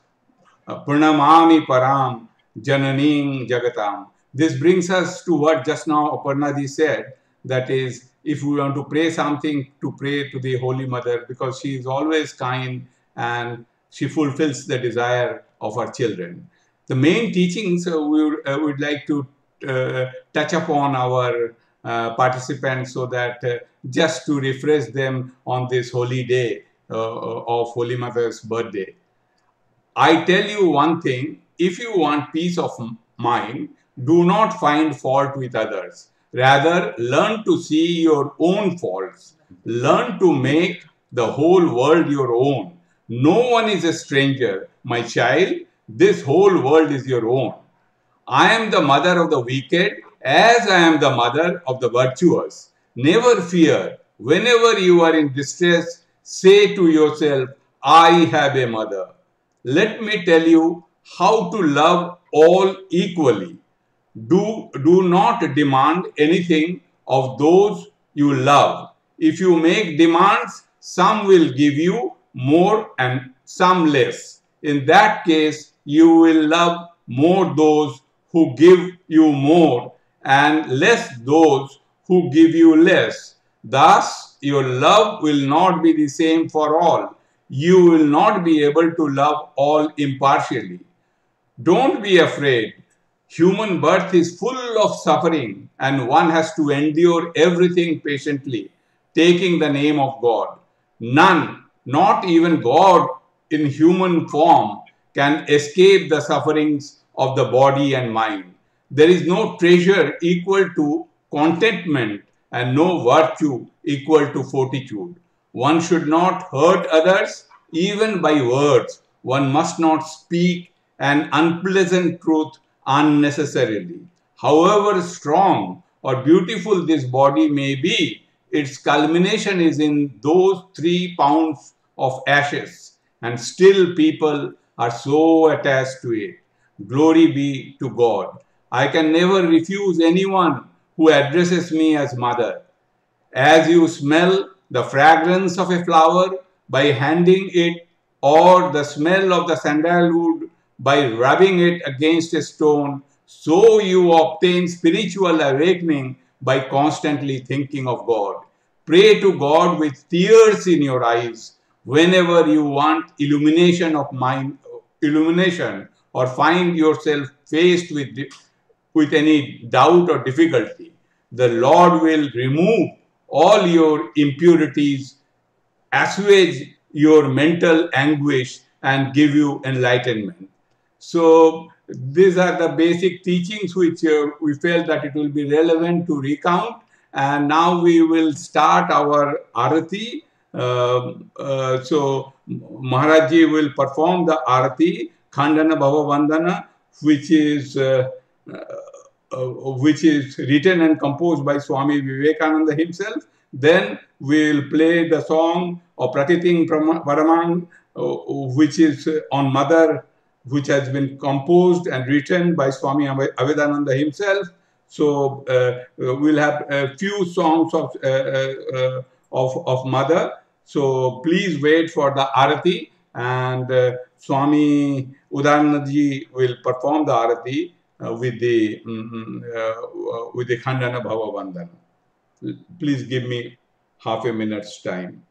Speaker 1: Pranamami Param Jananing Jagatam. This brings us to what just now Aparna said, that is, if we want to pray something, to pray to the Holy Mother, because she is always kind and she fulfills the desire of her children. The main teachings we would like to touch upon our participants, so that just to refresh them on this holy day of Holy Mother's birthday. I tell you one thing, if you want peace of mind, do not find fault with others. Rather, learn to see your own faults. Learn to make the whole world your own. No one is a stranger, my child. This whole world is your own. I am the mother of the wicked, as I am the mother of the virtuous. Never fear. Whenever you are in distress, say to yourself, I have a mother. Let me tell you how to love all equally. Do not demand anything of those you love. If you make demands, some will give you more and some less. In that case, you will love more those who give you more and less those who give you less. Thus, your love will not be the same for all. You will not be able to love all impartially. Don't be afraid. Human birth is full of suffering, and one has to endure everything patiently, taking the name of God. None, not even God in human form, can escape the sufferings of the body and mind. There is no treasure equal to contentment and no virtue equal to fortitude. One should not hurt others even by words. One must not speak an unpleasant truth unnecessarily. However strong or beautiful this body may be, its culmination is in those 3 pounds of ashes, and still people are so attached to it. Glory be to God. I can never refuse anyone who addresses me as mother. As you smell the fragrance of a flower by handing it, or the smell of the sandalwood by rubbing it against a stone, so you obtain spiritual awakening by constantly thinking of God. Pray to God with tears in your eyes whenever you want illumination of mind, or find yourself faced with any doubt or difficulty. The Lord will remove all your impurities, assuage your mental anguish and give you enlightenment. So these are the basic teachings which we felt that it will be relevant to recount. And now we will start our arati. So Maharajji will perform the arati, Khandana Bhava Vandana, which is written and composed by Swami Vivekananda himself. Then we'll play the song of Pratiting Paramang, which is on Mother, which has been composed and written by Swami Avedananda himself. So we'll have a few songs of Mother. So please wait for the arati, and Swami Udanandaji will perform the arati with the Khandana Bhava Vandana. Please give me half a minute's time.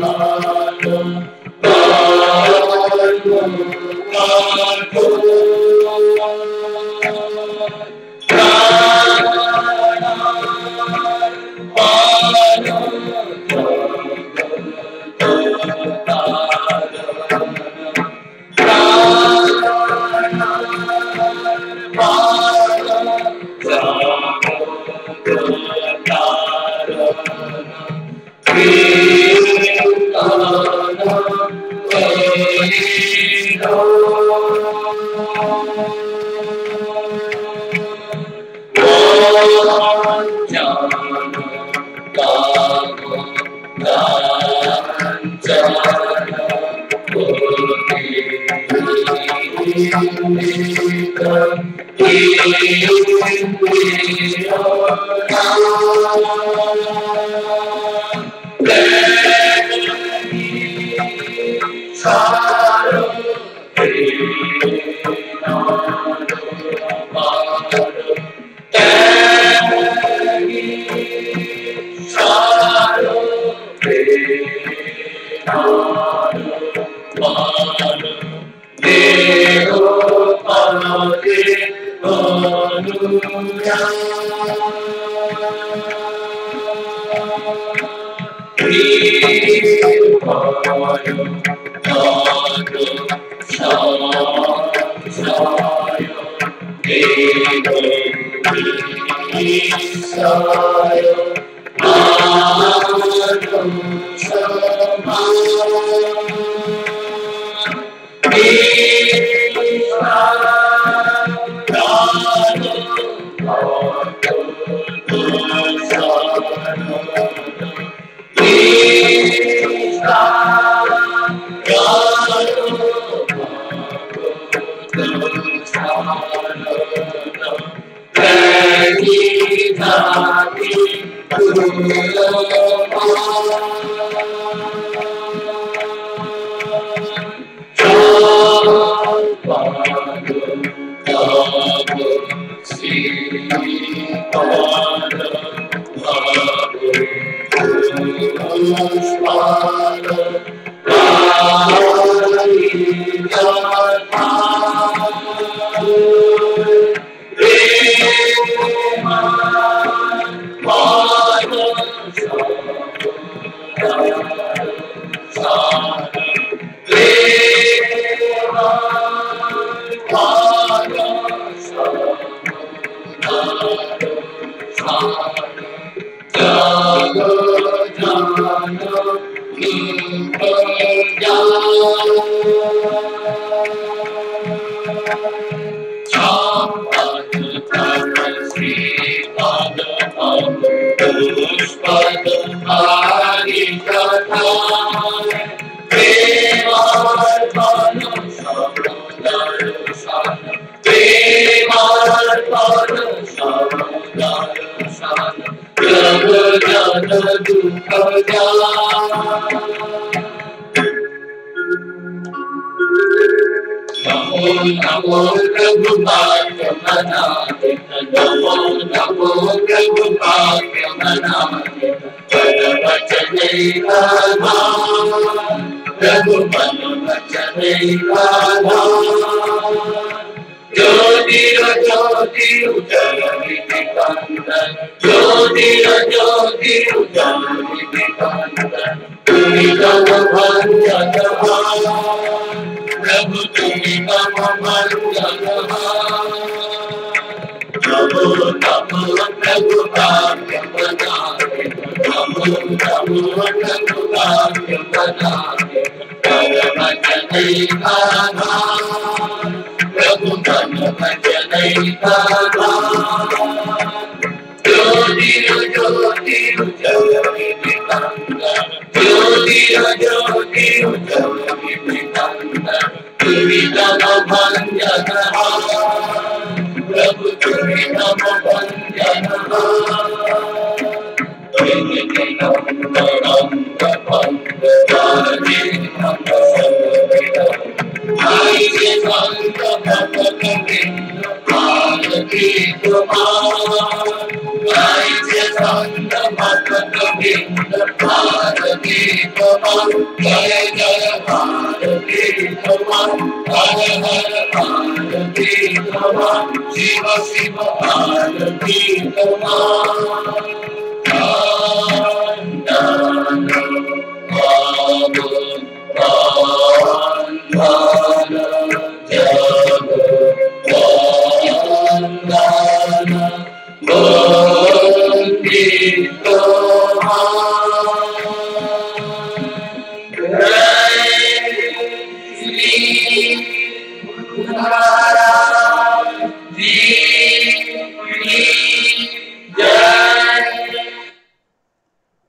Speaker 7: Bye.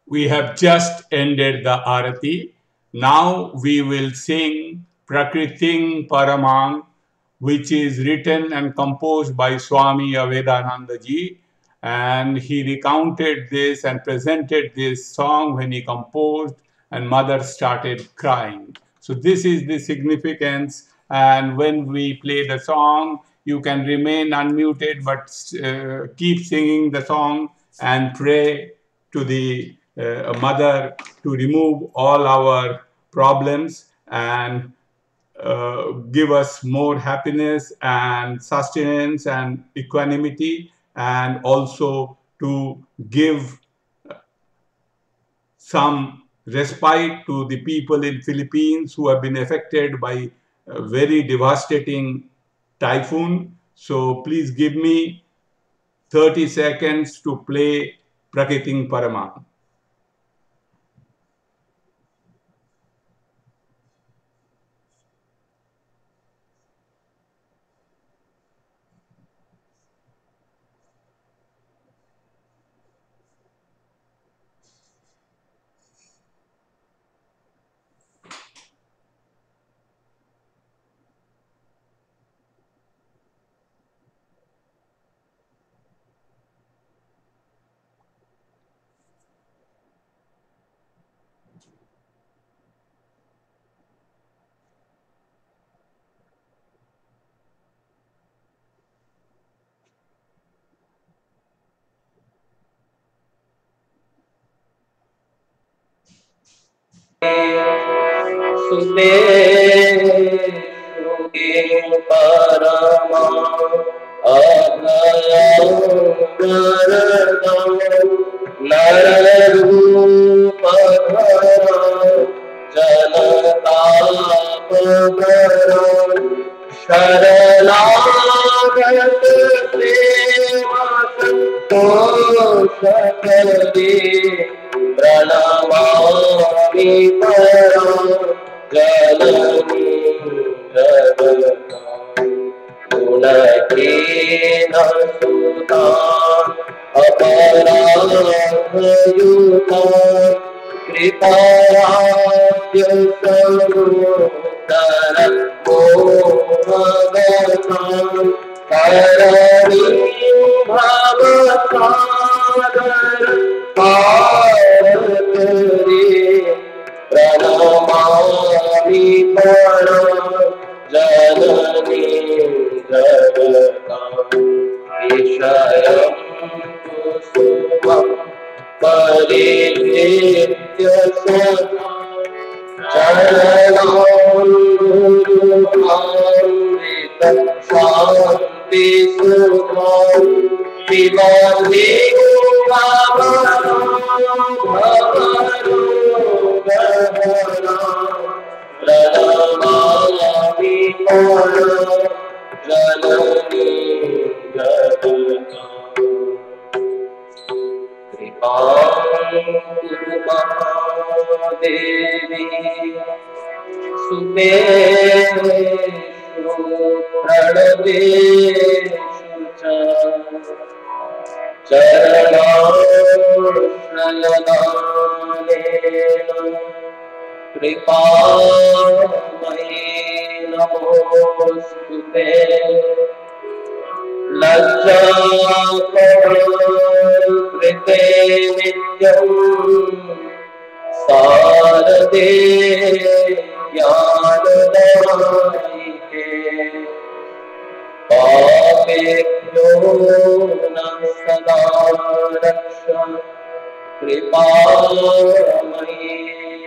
Speaker 1: We have just ended the Arati. Now we will sing Prakriting Paramang, which is written and composed by Swami Avedananda Ji. And he recounted this and presented this song when he composed, and mother started crying. So this is the significance. And when we play the song, you can remain unmuted, but keep singing the song and pray to the mother to remove all our problems and give us more happiness and sustenance and equanimity, and also to give some respite to the people in Philippines who have been affected by a very devastating typhoon. So please give me 30 seconds to play Prakriting Paramang.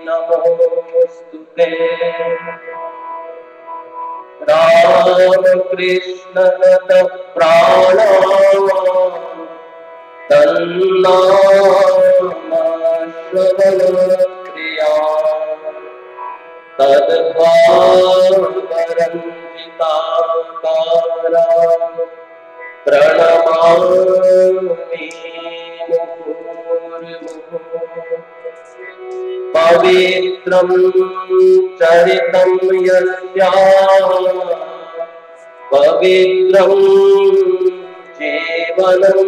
Speaker 7: नमोस्तुते। राम कृष्ण नत प्राण तन्नामश्रवणप्रिया तद्भावरञ्जिताकारा प्रणमामि मुहुर्मुहुः। पवित्रं चरितं यस्याः पवित्रं जीवनं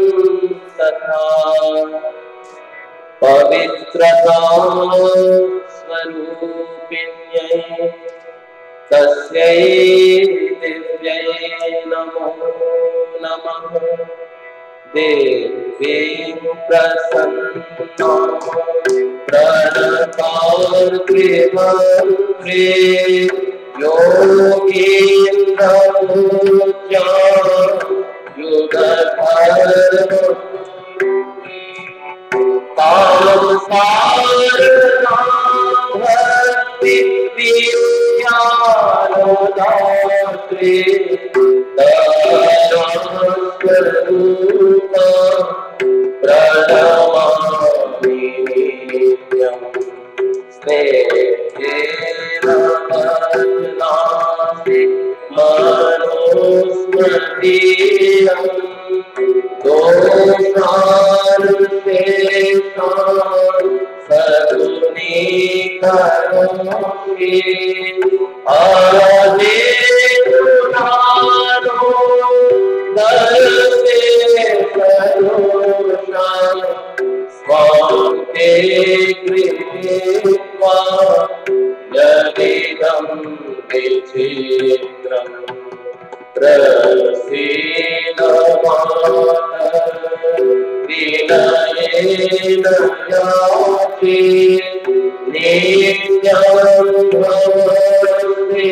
Speaker 7: तथा पवित्रता स्वरूपिण्यै तस्यै दिव्यै नमो नमः। देवीं प्रसन्नां प्रणतार्तिमन्त्रे योगीन्द्रपूज्यां युगधर्मं तां सारदां भक्ति विद्यादात्री दयास्वरूपा प्रणमामि नित्यं। स्नेहेन भजनामि मनुस्मृतिं दोषानुशेषान् सदुनीकरोमि। आदेशुनानो दर्शेशदोषान् स्वान्ते गृहीत्वा यदिदं विचित्रम् प्रसीद विनयेन याचे नित्यं भवति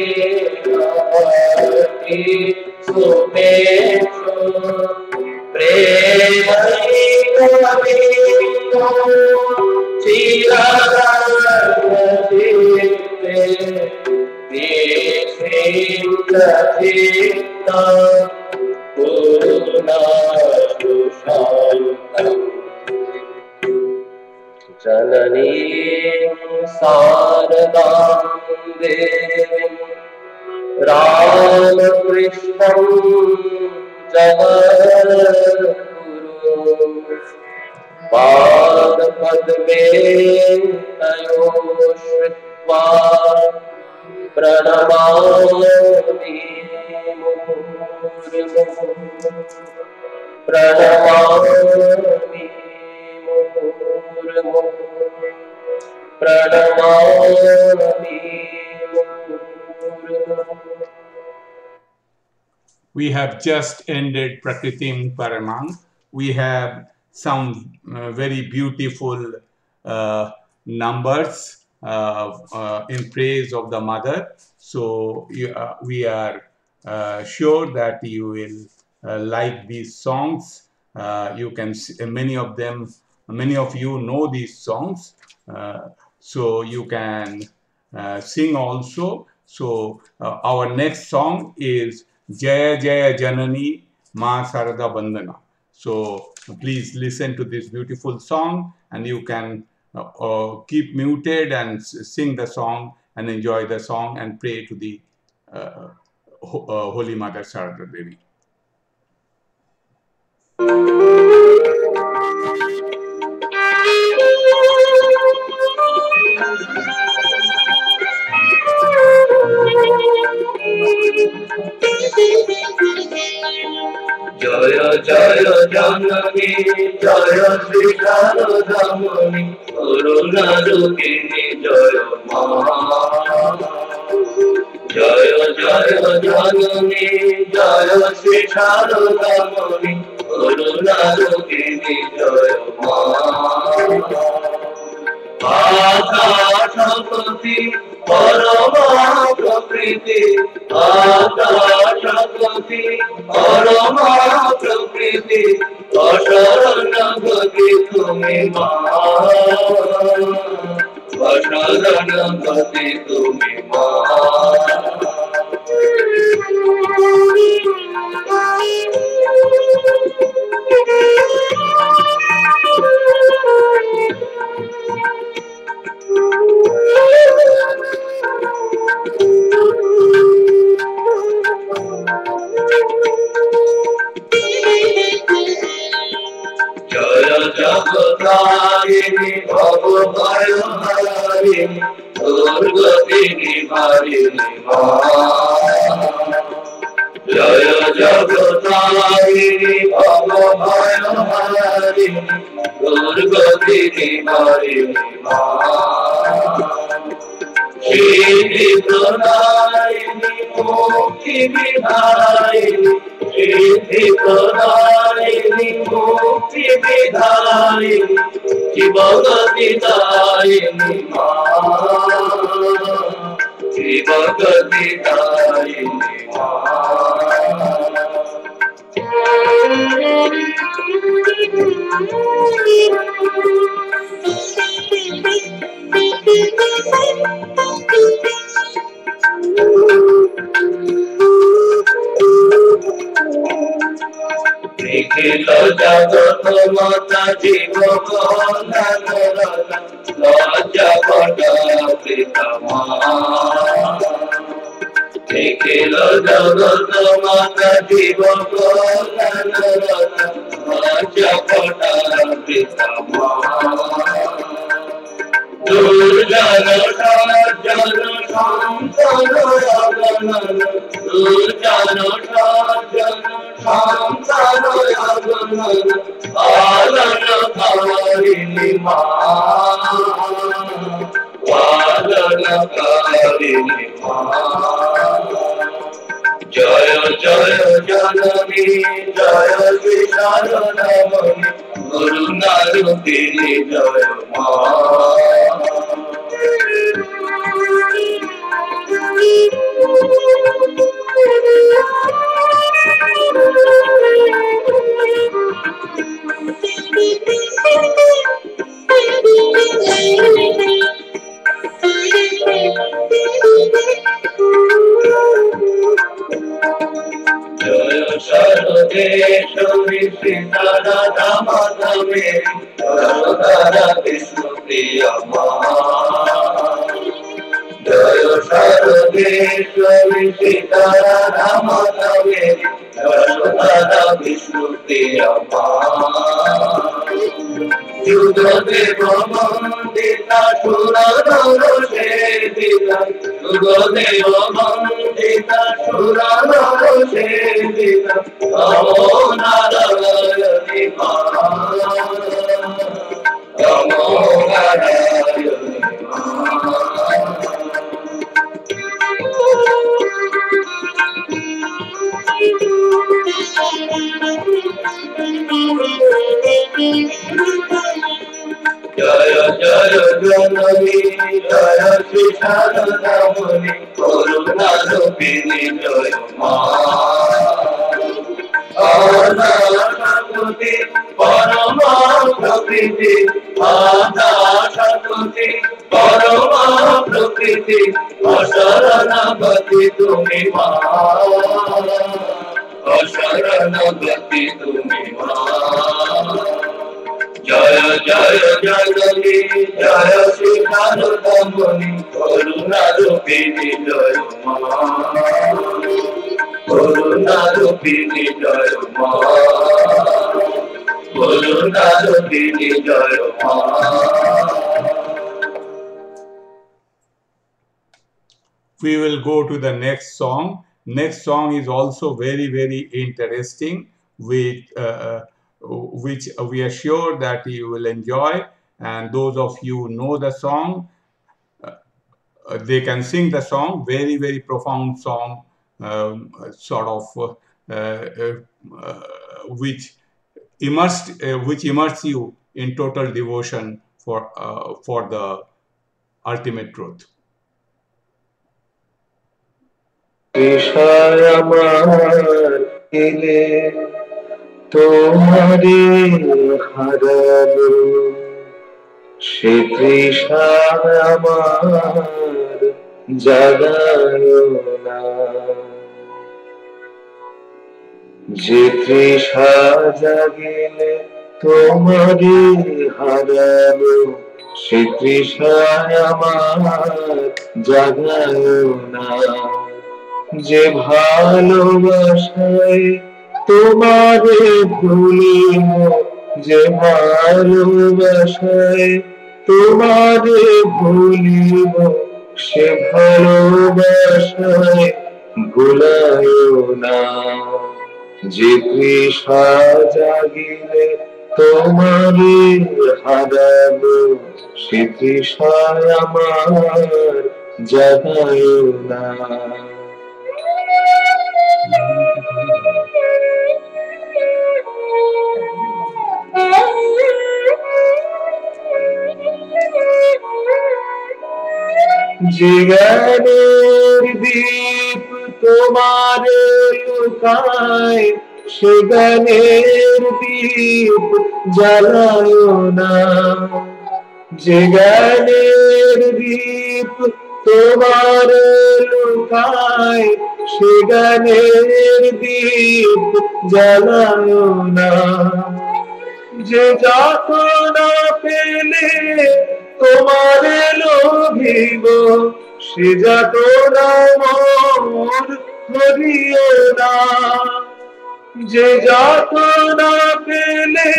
Speaker 7: सुमेषु प्रेमैकमेको चिरदर्शनचित्ते चित्ता पूर्णाशुशान्तम् जननीं शारदां देवीं रामकृष्णं जगद्गुरुं पादपद्मे तयोः श्रित्वा प्रणमामि मुहुर्मुहुः। प्रणमामि मुहुर्मुहुः। प्रणमामि मुहुर्मुहुः।
Speaker 1: We have just ended Prakritim Paramang. We have some very beautiful numbers in praise of the mother. So we are sure that you will like these songs. You can see, many of you know these songs, so you can sing also. So our next song is Jaya Jaya Janani Ma Sarada Bandana. So please listen to this beautiful song, and you can keep muted and sing the song and enjoy the song and pray to the Holy Mother Sarada Devi.
Speaker 7: Jaya Jaya Janani Jaya Sri Radhamani Karuna Rukini Jaya Ma. Jaya Jaya Janani Jaya Sri Radhamani Karuna Rukini Jaya Ma. Akashapati Parama Prakriti Akashapati Parama Prakriti Asharana Bhagi Tumi Ma Asharana गति तुम्हें जगतारिणी भवभयहारिणी दुर्गतिनि हारिणी जय जगतारिणी भवभयहारिणी दुर्गतिनि हारिणी श्री प्रदायिनी मोक्ति विधायिनी श्री प्रदायिनी मोक्ति विधायिनी शिवगति दायिनी शिवगति दायिनी निखिल जगत माता जीव लज्जा निखिल जगत माता जीव लज्जा दुर्जन जन शांतन दुर्जन जन शांतन पालनकारिणी पालनकारिणी जय जय जननी जय विशालमणि गुरुनारूपिणी जय जय सर्वेश्वरी सीता माधवे सर्वदा विष्णु प्रिय जय सर्वेश्वरी सीता माधवे सर्वदा विष्णु प्रिय युगदेव मंदिता सुरनर सेविता युगदेव मंदिता सुरनर सेविता नमो नारायणी नमो नारायणी जय जय जननी जय श्री शारदामुनि करुणारूपिणी जय शक्ति परमा प्रकृति आदा शक्ति परमा प्रकृति अशरण गति तुम्हें अशरण गति तुम्हें जय जय जननी जय श्री शारदामुनि करुणारूपिणी जय करुणारूपिणी जय करुणारूपिणी जय
Speaker 1: We will go to the next song. Next song is also very, very interesting, which we are sure that you will enjoy. And those of you who know the song, they can sing the song. Very, very profound song, which immerse you in total devotion for the ultimate truth.
Speaker 7: বিষয় আমার দিলে তোমারে হারাবো সে তৃষা আমার জাগায় না, যে তৃষা জাগিলে তোমারি হারালো, সে তৃষায় আমার জাগায় না। যে ভালোবাসায় তোমারে ভুলিব, যে ভালোবাসায় তোমারে ভুলিব, সে ভালোবাসায় ভুলায় না। যে তৃষা জাগিলে তোমারে হারাবো, সে তৃষায় আমার জাগায় না। যে জ্ঞানের দীপ তোমার লুকায়, সে জ্ঞানের দীপ জ্বালায় না। যে জ্ঞানের দীপ তোমার লুকায়, সে জ্ঞানের দীপ জ্বালায় না। যে যাতনা পেলে তোমারে লোভিব, সে যাতনা মোর ধরিও না। যে যাতনা পেলে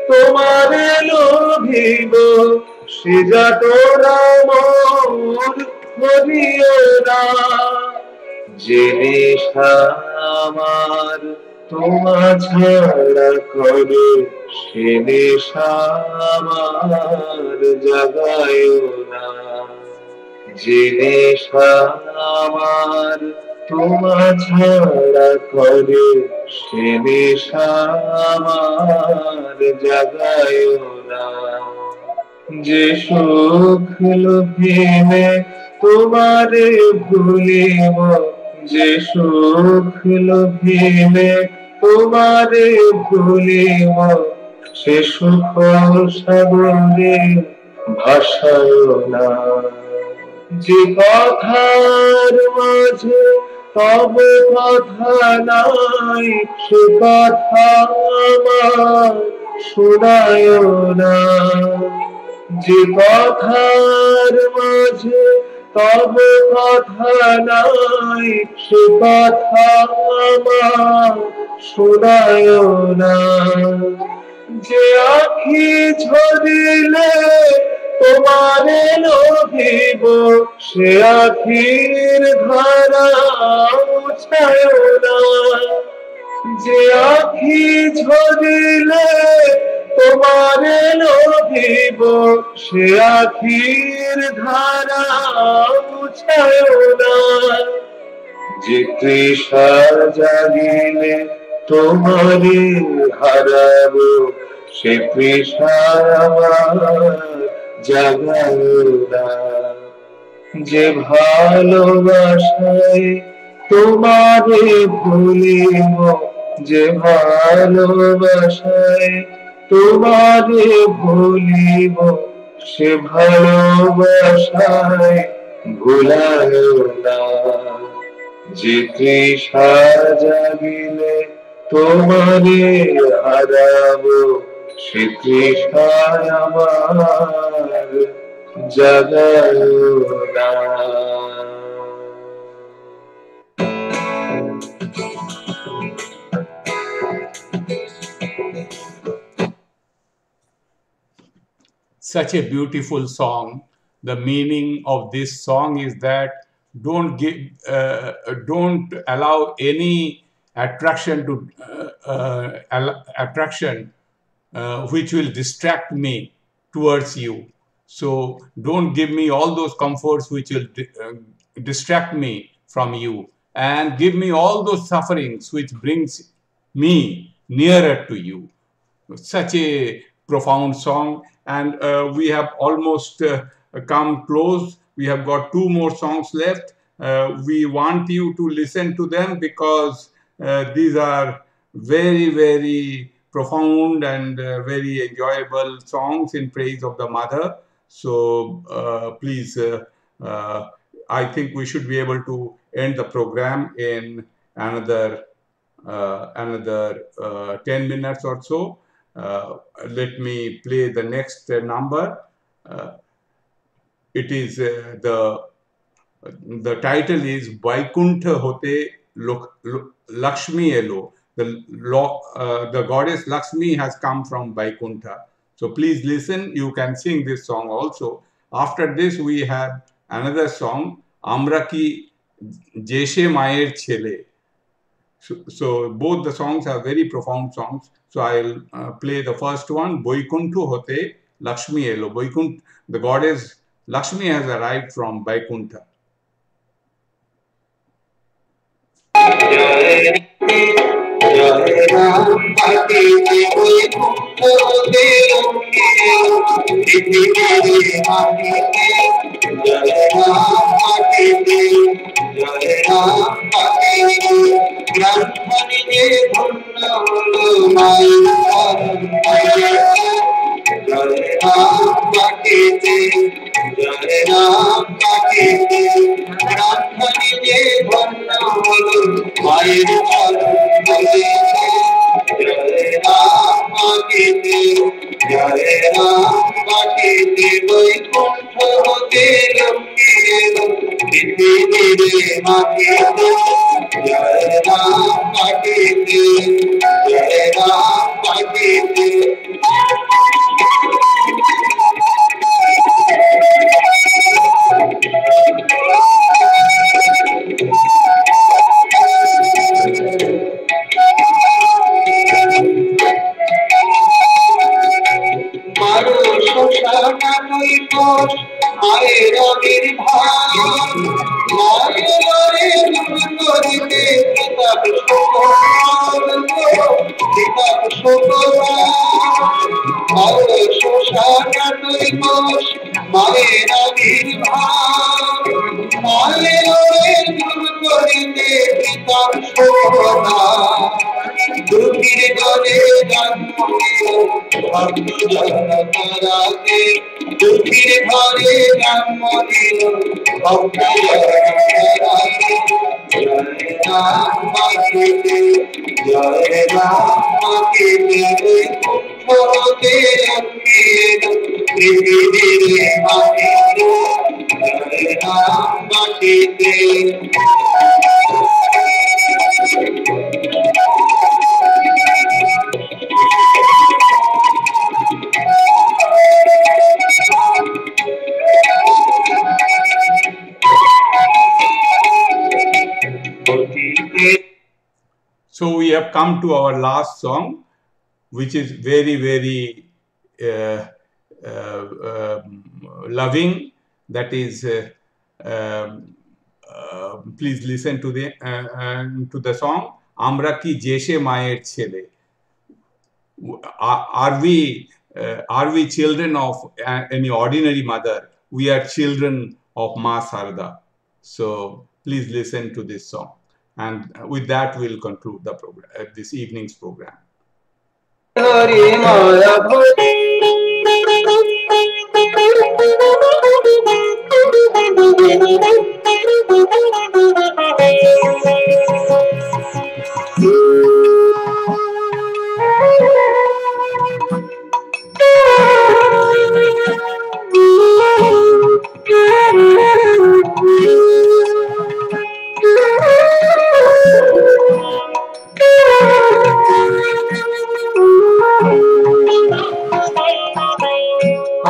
Speaker 7: তোমারে লোভিব, সে যাতনা মোর ধরিও না। যে নেশা আমার তোমা ছাড়া করে, সে নেশা আমার জাগায় না। যে নেশা আমার তোমা ছাড়া করে, সে নেশা আমার জাগায় না। যে সুখ লোভিলে তোমারে ভুলিব, যে সুখ লোভিলে তোমারে ভুলিব, সে সুখ সাগরে ভাসায় না। যে কথার মাঝে তব কথা নাই, সে কথা আমার শোনায় না। যে কথার মাঝে তব কথা নাই, সে কথা আমার শোনায় না। যে আখি ঝরিলে তোমারে লোভিব, সে আখির ধারা মুছায় না। যে আখি ঝরিলে তোমারে লোভিব, সে আখির ধারা মুছায় না। যে তৃষা জাগিলে তোমারে হারাবো, সে তৃষা আমার জাগায় না। যে ভালোবাসায় তোমারে ভুলিব, যে ভালোবাসায় তোমারে ভুলিব, সে ভালোবাসায় ভুলায় না। যে তৃষা জাগিলে তোমারে হারাবো, সে তৃষায় আমার জাগায় না।
Speaker 1: Such a beautiful song. The meaning of this song is that don't allow any attraction which will distract me towards you. So don't give me all those comforts which will distract me from you, and give me all those sufferings which brings me nearer to you. Such a profound song, and we have almost come close. We have got 2 more songs left. We want you to listen to them because these are very, very profound and very enjoyable songs in praise of the mother. So please, I think we should be able to end the program in another 10 minutes or so. Let me play the next number. It is the title is Vaikuntha Hote Lakshmi Elo. The goddess Lakshmi has come from Vaikuntha. So please listen. You can sing this song also. After this, we have another song, Amra Ki Jeshe Mayer Chele. So both the songs are very profound songs. So I'll play the first one, Vaikuntha Hote Lakshmi Elo. Vaikuntha, the goddess Lakshmi has arrived from Vaikuntha. So we have come to our last song, which is very, very loving. That is, please listen to the song, Amra Ki Jeshe Mayer Chele. Are we children of any ordinary mother? We are children of Ma Sarda. So please listen to this song. And with that, we'll conclude the program, this evening's program.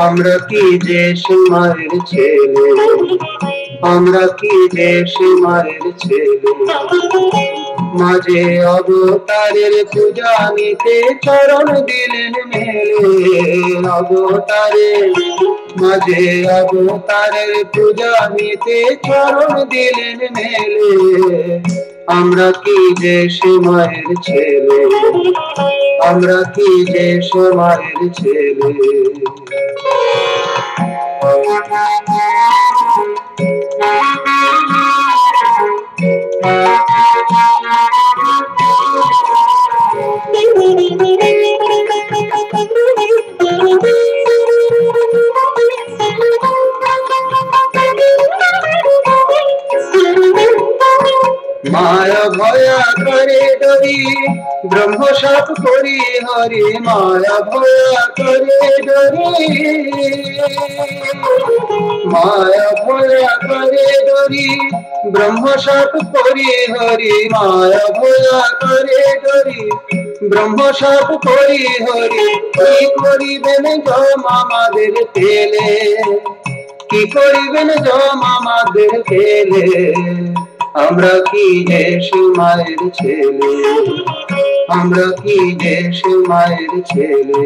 Speaker 8: আমরা কি দেশ মায়ের ছেলে, আমরা কি দেশ মায়ের ছেলে, মাঝে অবতারের পূজা নিতে চরণ দিলেন মেলে, অবতারের মাঝে অবতারের পূজা নিতে চরণ দিলেন মেলে, আমরা কি দেশ মায়ের ছেলে, আমরা কি দেশ মায়ের ছেলে। माया भया करे डरी ब्रह्म साप करी हरि माया भया करे डरी माया भया करे डरी ब्रह्म साप करी हरि माया भया करे डरी ब्रह्म साप करी हरि की करिबेन जमामादेर पेले की करिबेन जमामादेर पेले আমরা কি দেশ মায়ের ছেলে আমরা কি দেশ মায়ের ছেলে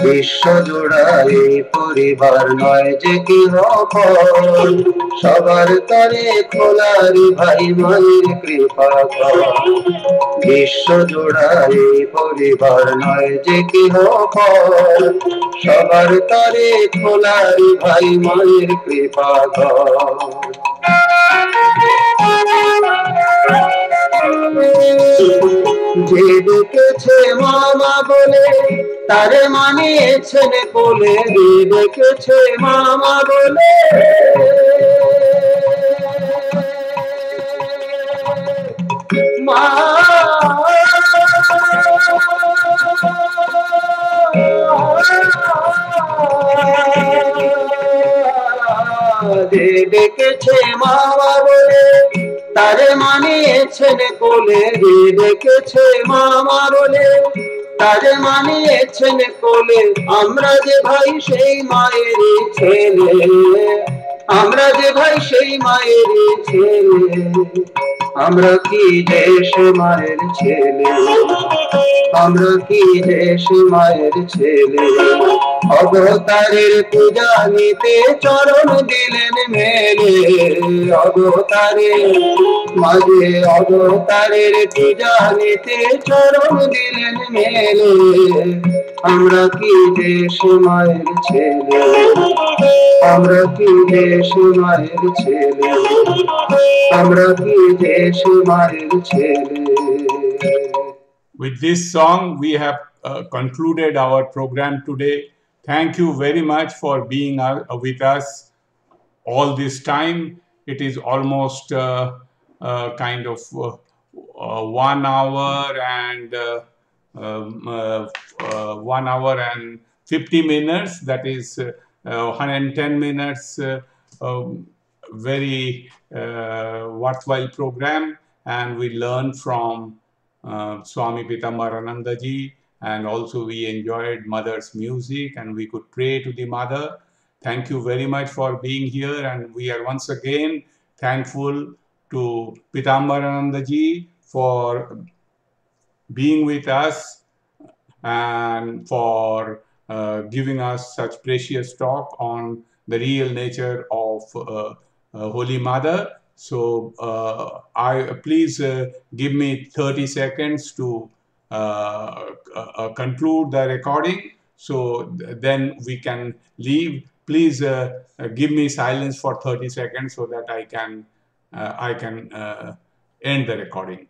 Speaker 8: বিশ্ব জোড়াই পরিবার নয় যে গৃহপর সবার তরে খোলারি ভাই মায়ের কৃপা কর বিশ্ব জোড়াই পরিবার নয় যে গৃহপর সবার তরে খোলারি ভাই মায়ের কৃপা কর যে দেখেছে মামা বলে তারে মানিয়েছেন কোলে যে দেখেছে মামা বলে মা যে দেখেছে মামা বলে তারে মানিয়েছেন কোলে যে দেখেছে মামা বলে তারে মানিয়েছেন কোলে আমরা যে ভাই সেই মায়ের ছেলে আমরা যে ভাই সেই মায়ের ছেলে আমরা কি দেশ মায়ের ছেলে আমরা কি দেশ মায়ের ছেলে অবতারের পূজা নিতে চরণ দিলেন মেলে অবতারের মাঝে অবতারের পূজা নিতে চরণ দিলেন মেলে আমরা কি দেশ মায়ের ছেলে আমরা কি দেশ মায়ের ছেলে আমরা কি দেশ মায়ের ছেলে
Speaker 1: With this song, we have concluded our program today. Thank you very much for being with us all this time. It is almost kind of 1 hour and 1 hour and 50 minutes. That is 110 minutes. Very worthwhile program, and we learned from Swami Pitambarananda ji, and also we enjoyed mother's music and we could pray to the mother. Thank you very much for being here, and we are once again thankful to Pitambarananda ji for being with us and for giving us such precious talk on the real nature of Holy Mother. So please give me 30 seconds to conclude the recording, so then we can leave. Please give me silence for 30 seconds so that I can end the recording.